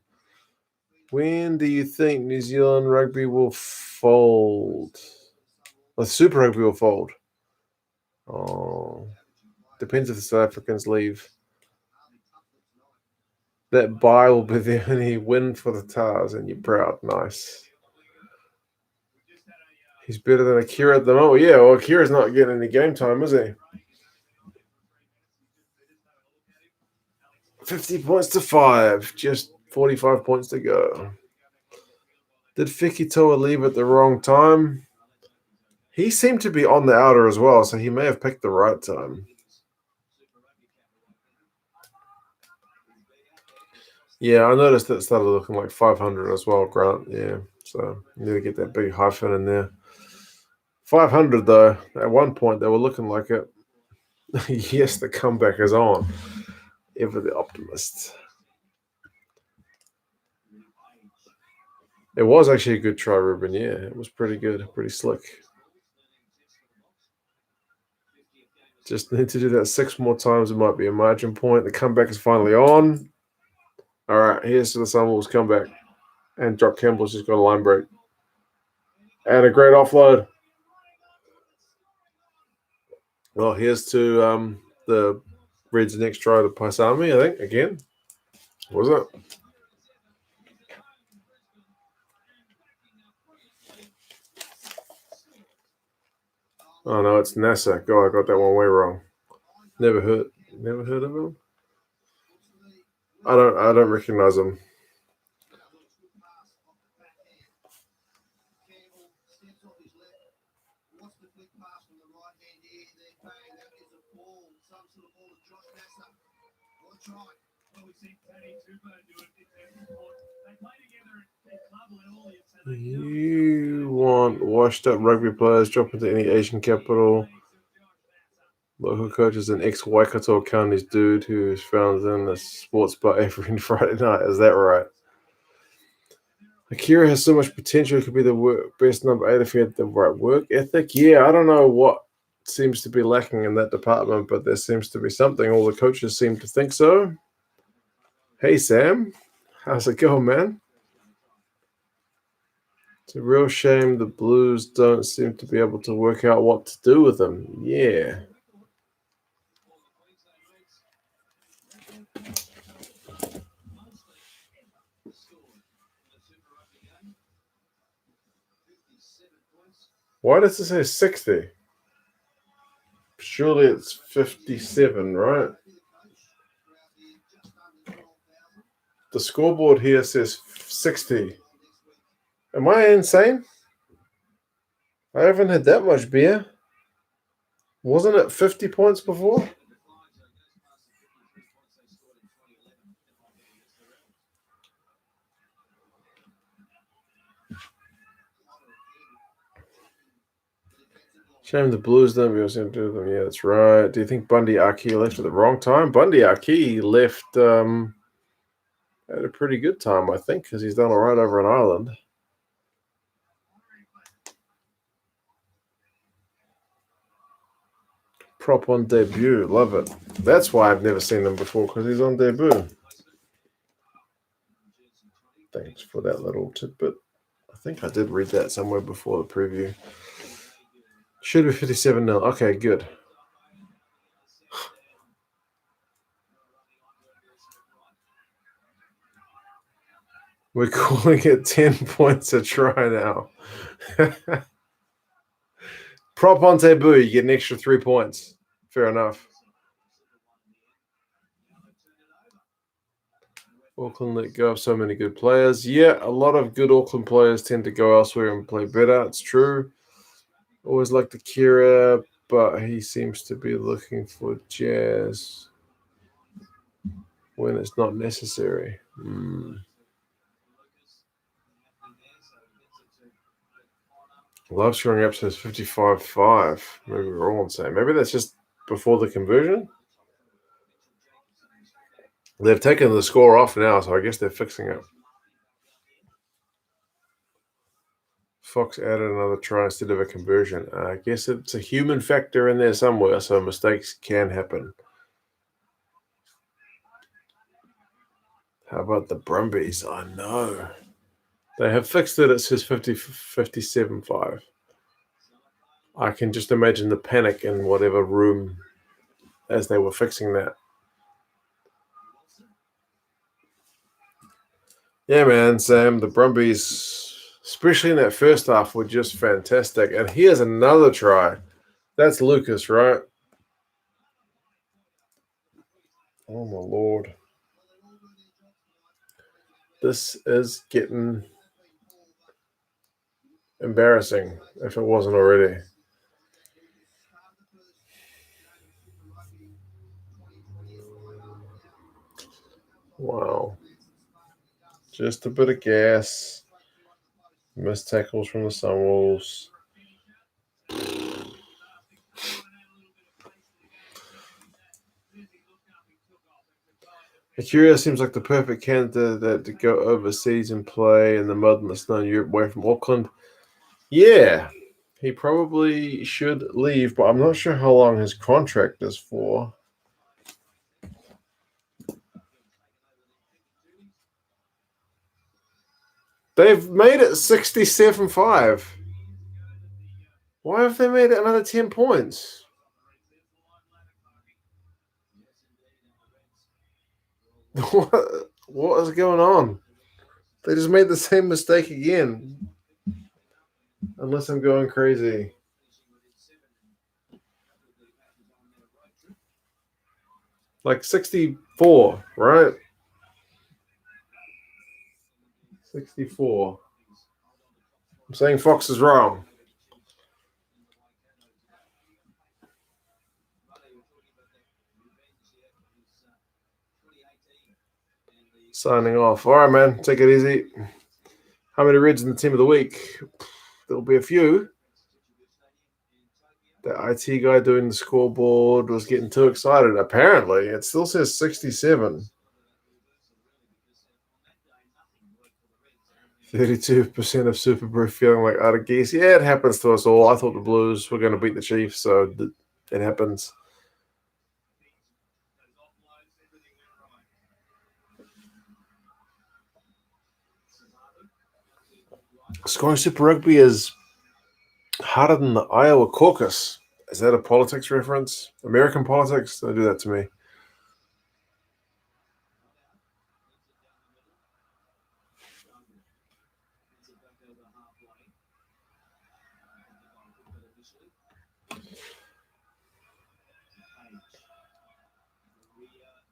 When do you think New Zealand rugby will fold? The Super Rugby will fold. Oh, depends if the South Africans leave. That bye will be the only win for the Tars, and you're proud. Nice. He's better than Akira at the moment. Yeah, well, Akira's not getting any game time, is he? 50 points to 5. Just 45 points to go. Did Fikitoa leave at the wrong time? He seemed to be on the outer as well, so he may have picked the right time. Yeah, I noticed that it started looking like 500 as well, Grant. Yeah, so you need to get that big hyphen in there. 500, though. At one point, they were looking like it. Yes, the comeback is on. Ever the optimist. It was actually a good try, Ruben. Yeah, it was pretty good, pretty slick. Just need to do that 6 more times. It might be a margin point. The comeback is finally on. All right, here's to the Sunwolves comeback. And Jock Campbell's just got a line break. And a great offload. Well, here's to the Reds' next try to Paisami, I think, again. Was it? Oh, no, it's NASA. God, I got that one way wrong. Never heard of him? I don't recognize him. You want washed up rugby players drop into any Asian capital? Local coach is an ex-Waikato County's dude who is found in a sports bar every Friday night. Is that right? Akira has so much potential. He could be the best number 8 if he had the right work ethic. Yeah, I don't know what seems to be lacking in that department, but there seems to be something. All the coaches seem to think so. Hey, Sam. How's it going, man? It's a real shame the Blues don't seem to be able to work out what to do with him. Yeah. Why does it say 60? Surely it's 57, right? The scoreboard here says 60. Am I insane? I haven't had that much beer. Wasn't it 50 points before? Shame the Blues don't be able to do them. Yeah, that's right. Do you think Bundy Aki left at the wrong time? Bundy Aki left at a pretty good time, I think, because he's done all right over in Ireland. Prop on debut. Love it. That's why I've never seen him before, because he's on debut. Thanks for that little tidbit. I think I did read that somewhere before the preview. Should be 57-0. Okay, good. We're calling it 10 points a try now. Prop on debut, you get an extra 3 points. Fair enough. Auckland let go of so many good players. Yeah, a lot of good Auckland players tend to go elsewhere and play better. It's true. Always liked the Kira, but he seems to be looking for Jazz when it's not necessary. Live scoring up says 55-5. Maybe we're all on the same. Maybe that's just before the conversion. They've taken the score off now, so I guess they're fixing it. Fox added another try instead of a conversion. I guess it's a human factor in there somewhere, so mistakes can happen. How about the Brumbies? I know. They have fixed it. It says 57-5. I can just imagine the panic in whatever room as they were fixing that. Yeah, man, Sam, the Brumbies, especially in that first half, were just fantastic. And here's another try. That's Lucas, right? Oh, my Lord. This is getting embarrassing if it wasn't already. Wow. Just a bit of gas. Missed tackles from the Sunwolves. Akira seems like the perfect candidate to go overseas and play in the mud and the snow in Europe away from Auckland. Yeah, he probably should leave, but I'm not sure how long his contract is for. They've made it 67-5. Why have they made it another 10 points? What is going on? They just made the same mistake again. Unless I'm going crazy. Like 64, right? 64. I'm saying Fox is wrong. Signing off. All right, man. Take it easy. How many Reds in the team of the week? There'll be a few. The IT guy doing the scoreboard was getting too excited. Apparently, it still says 67. 32% of Super Brew feeling like out of geese. Yeah, it happens to us all. I thought the Blues were going to beat the Chiefs, so it happens. Scoring Super Rugby is harder than the Iowa caucus. Is that a politics reference? American politics? Don't do that to me.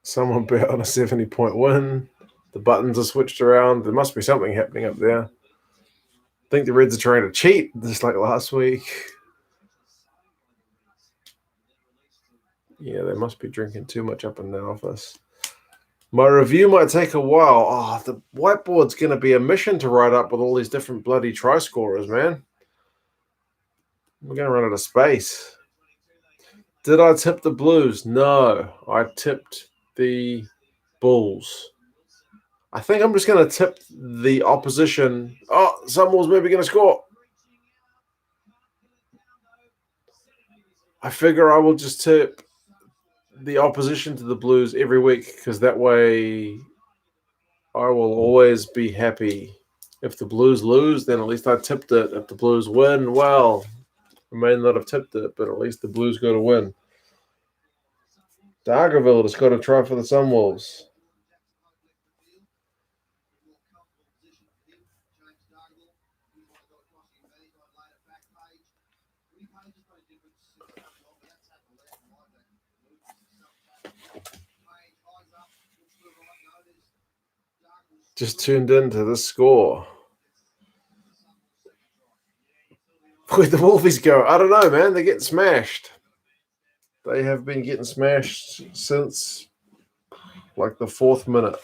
Someone bet on a 70-point win. The buttons are switched around. There must be something happening up there. I think the Reds are trying to cheat, just like last week. Yeah, they must be drinking too much up in the office. My review might take a while. Oh, the whiteboard's going to be a mission to write up with all these different bloody try scorers, man. We're going to run out of space. Did I tip the Blues? No, I tipped the Bulls. I think I'm just going to tip the opposition. Oh, Sunwolves maybe going to score. I figure I will just tip the opposition to the Blues every week because that way I will always be happy. If the Blues lose, then at least I tipped it. If the Blues win, well, I may not have tipped it, but at least the Blues got to win. Dargaville has got to try for the Sunwolves. Just tuned into the score. Where'd the Wolfies go? I don't know, man. They're getting smashed. They have been getting smashed since like the 4th minute.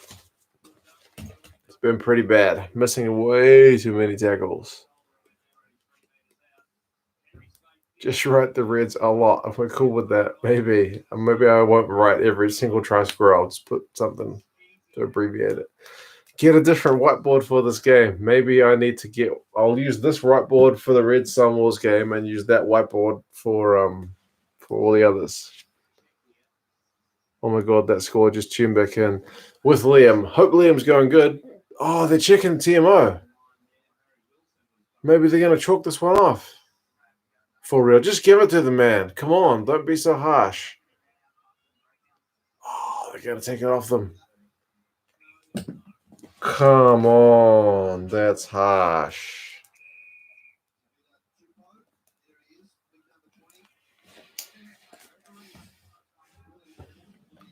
It's been pretty bad. Missing way too many tackles. Just write the Reds a lot. If we're cool with that, maybe. Maybe I won't write every single try score. I'll just put something to abbreviate it. Get a different whiteboard for this game. Maybe I need to get. I'll use this whiteboard for the Red Sunwolves game and use that whiteboard for all the others. Oh my god, that score just tuned back in with Liam. Hope Liam's going good. Oh, they're checking TMO. Maybe they're going to chalk this one off. For real, just give it to the man. Come on, don't be so harsh. Oh, they're going to take it off them. Come on, that's harsh.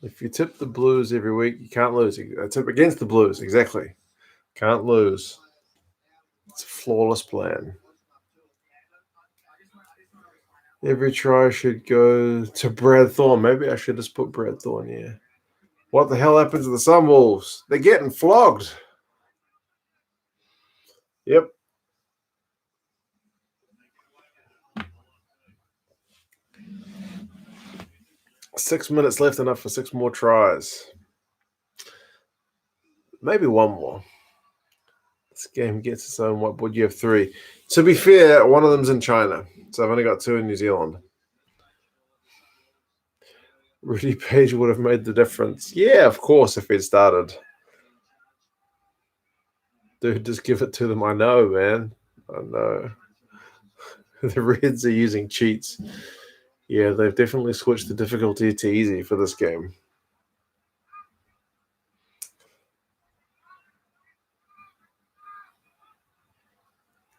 If you tip the Blues every week, you can't lose. I tip against the Blues, exactly. Can't lose. It's a flawless plan. Every try should go to Brad Thorne. Maybe I should just put Brad Thorne here. What the hell happens to the Sunwolves? They're getting flogged. Yep. 6 minutes left, enough for 6 more tries. Maybe one more. This game gets its own. What would you have 3? To be fair, one of them's in China, so I've only got 2 in New Zealand. Rudy Page would have made the difference. Yeah, of course, if he'd started. Dude, just give it to them. I know, man. I know. The Reds are using cheats. Yeah, they've definitely switched the difficulty to easy for this game.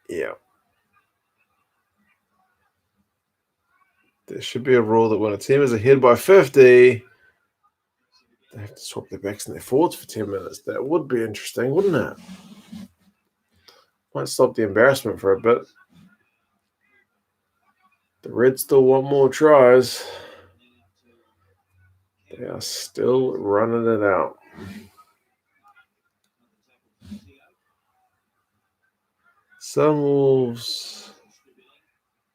Yeah. There should be a rule that when a team is ahead by 50, they have to swap their backs and their forwards for 10 minutes. That would be interesting, wouldn't it? Might stop the embarrassment for a bit. The Reds still want more tries. They are still running it out. Sunwolves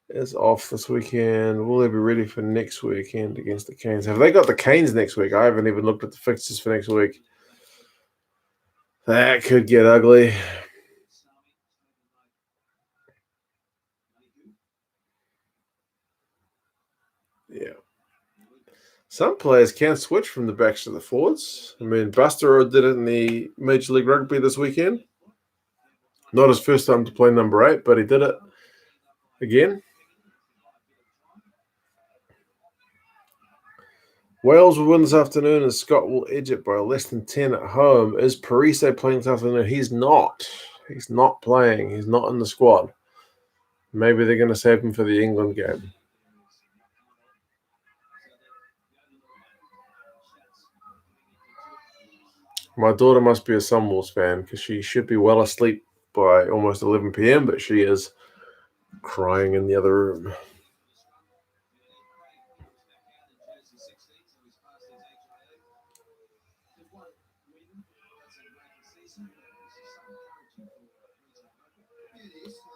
is off this weekend. Will they be ready for next weekend against the Canes? Have they got the Canes next week? I haven't even looked at the fixtures for next week. That could get ugly. Yeah. Some players can switch from the backs to the forwards. I mean, Buster did it in the Major League Rugby this weekend. Not his first time to play number 8, but he did it again. Wales will win this afternoon, and Scott will edge it by less than 10 at home. Is Parise playing this afternoon? He's not. He's not playing. He's not in the squad. Maybe they're going to save him for the England game. My daughter must be a Sunwolves fan because she should be well asleep by almost 11 p.m., but she is crying in the other room.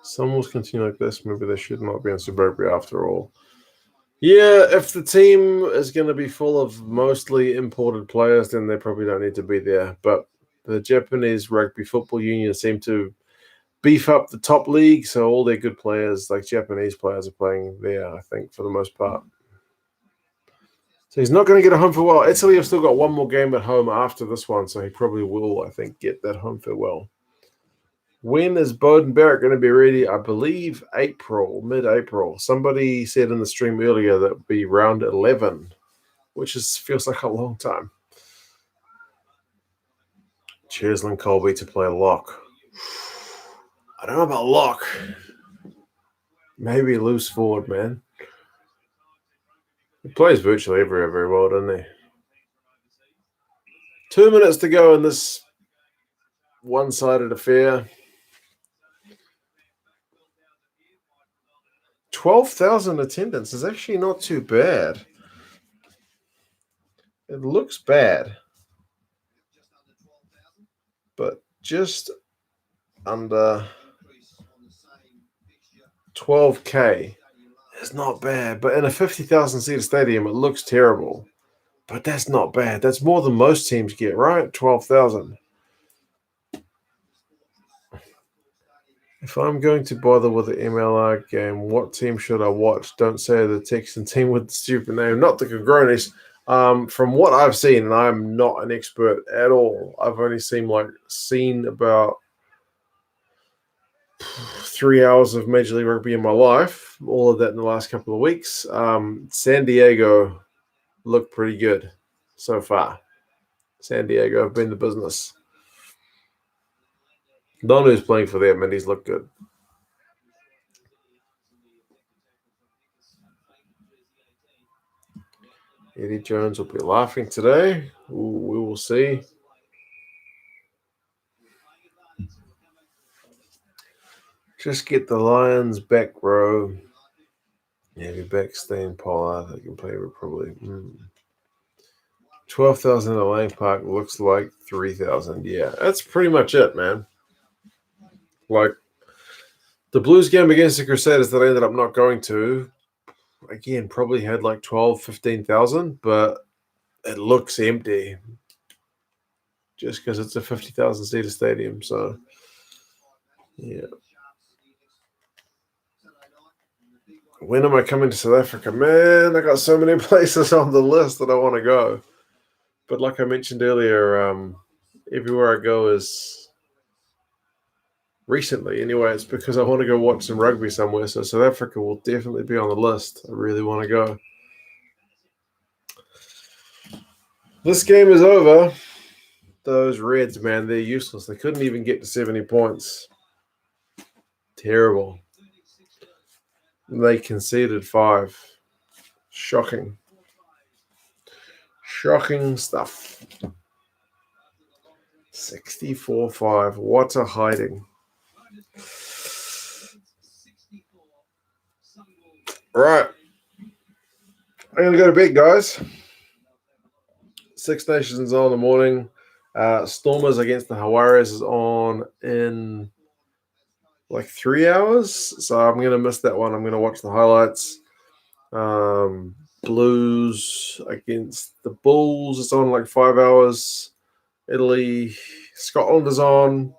Sunwolves continue like this. Maybe they should not be in Suburbia after all. Yeah, if the team is going to be full of mostly imported players, then they probably don't need to be there. But the Japanese Rugby Football Union seem to beef up the top league, so all their good players, like Japanese players, are playing there, I think, for the most part. So he's not going to get a home farewell. Italy have still got one more game at home after this one, so he probably will, I think, get that home farewell. When is Bowden Barrett going to be ready? I believe April, mid-April. Somebody said in the stream earlier that would be round 11, which feels like a long time. Cheslin Colby to play lock. I don't know about lock. Maybe loose forward, man. He plays virtually everywhere very well, doesn't he? 2 minutes to go in this one-sided affair. 12,000 attendance is actually not too bad. It looks bad, but just under 12K is not bad. But in a 50,000 seat stadium, it looks terrible. But that's not bad. That's more than most teams get, right? 12,000. If I'm going to bother with the MLR game, what team should I watch? Don't say the Texan team with the stupid name, not the Cagronis. From what I've seen, and I'm not an expert at all, I've only seen about 3 hours of Major League Rugby in my life, all of that in the last couple of weeks. San Diego looked pretty good so far. San Diego have been the business. Don who's playing for them, and he's looked good. Eddie Jones will be laughing today. Ooh, we will see. Just get the Lions back row. Yeah, be back Stain Pollard. They can play with probably 12,000 at Lang Park. Looks like 3,000. Yeah, that's pretty much it, man. Like the Blues game against the Crusaders that I ended up not going to, again, probably had like 12, 15,000, but it looks empty just because it's a 50,000 seater stadium. So, yeah. When am I coming to South Africa? Man, I got so many places on the list that I want to go. But like I mentioned earlier, everywhere I go is recently. Anyway, it's because I want to go watch some rugby somewhere. So South Africa will definitely be on the list. I really want to go. This game is over. Those Reds, man, they're useless. They couldn't even get to 70 points. Terrible. They conceded 5. Shocking. Shocking stuff. 64-5. What a hiding. Right. I'm going to go to bed, guys. Six Nations on in the morning. Stormers against the Hawaris is on in like 3 hours. So I'm going to miss that one. I'm going to watch the highlights. Blues against the Bulls is on like 5 hours. Italy, Scotland is on.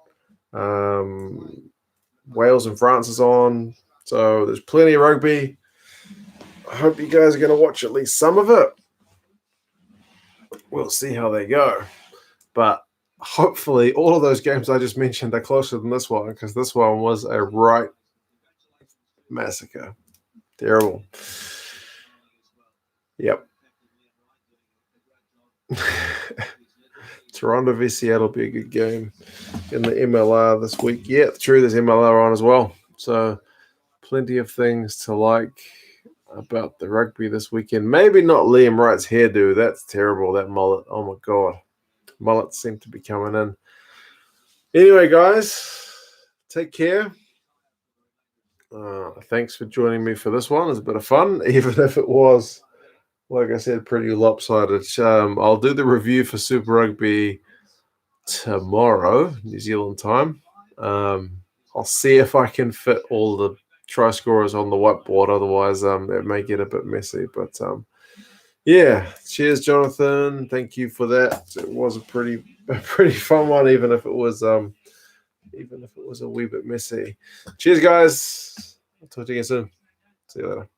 Wales and France is on. So there's plenty of rugby. I hope you guys are going to watch at least some of it. We'll see how they go. But hopefully all of those games I just mentioned are closer than this one, because this one was a right massacre. Terrible. Yep. Toronto v Seattle will be a good game in the MLR this week. Yeah, true, there's MLR on as well. So plenty of things to like about the rugby this weekend. Maybe not Liam Wright's hairdo. That's terrible, that mullet. Oh, my God. Mullets seem to be coming in. Anyway, guys, take care. Thanks for joining me for this one. It was a bit of fun, even if it was, like I said, pretty lopsided. I'll do the review for Super Rugby tomorrow, New Zealand time. I'll see if I can fit all the try scorers on the whiteboard. Otherwise, it may get a bit messy. But yeah, cheers, Jonathan. Thank you for that. It was a pretty fun one, even if it was a wee bit messy. Cheers, guys. I'll talk to you again soon. See you later.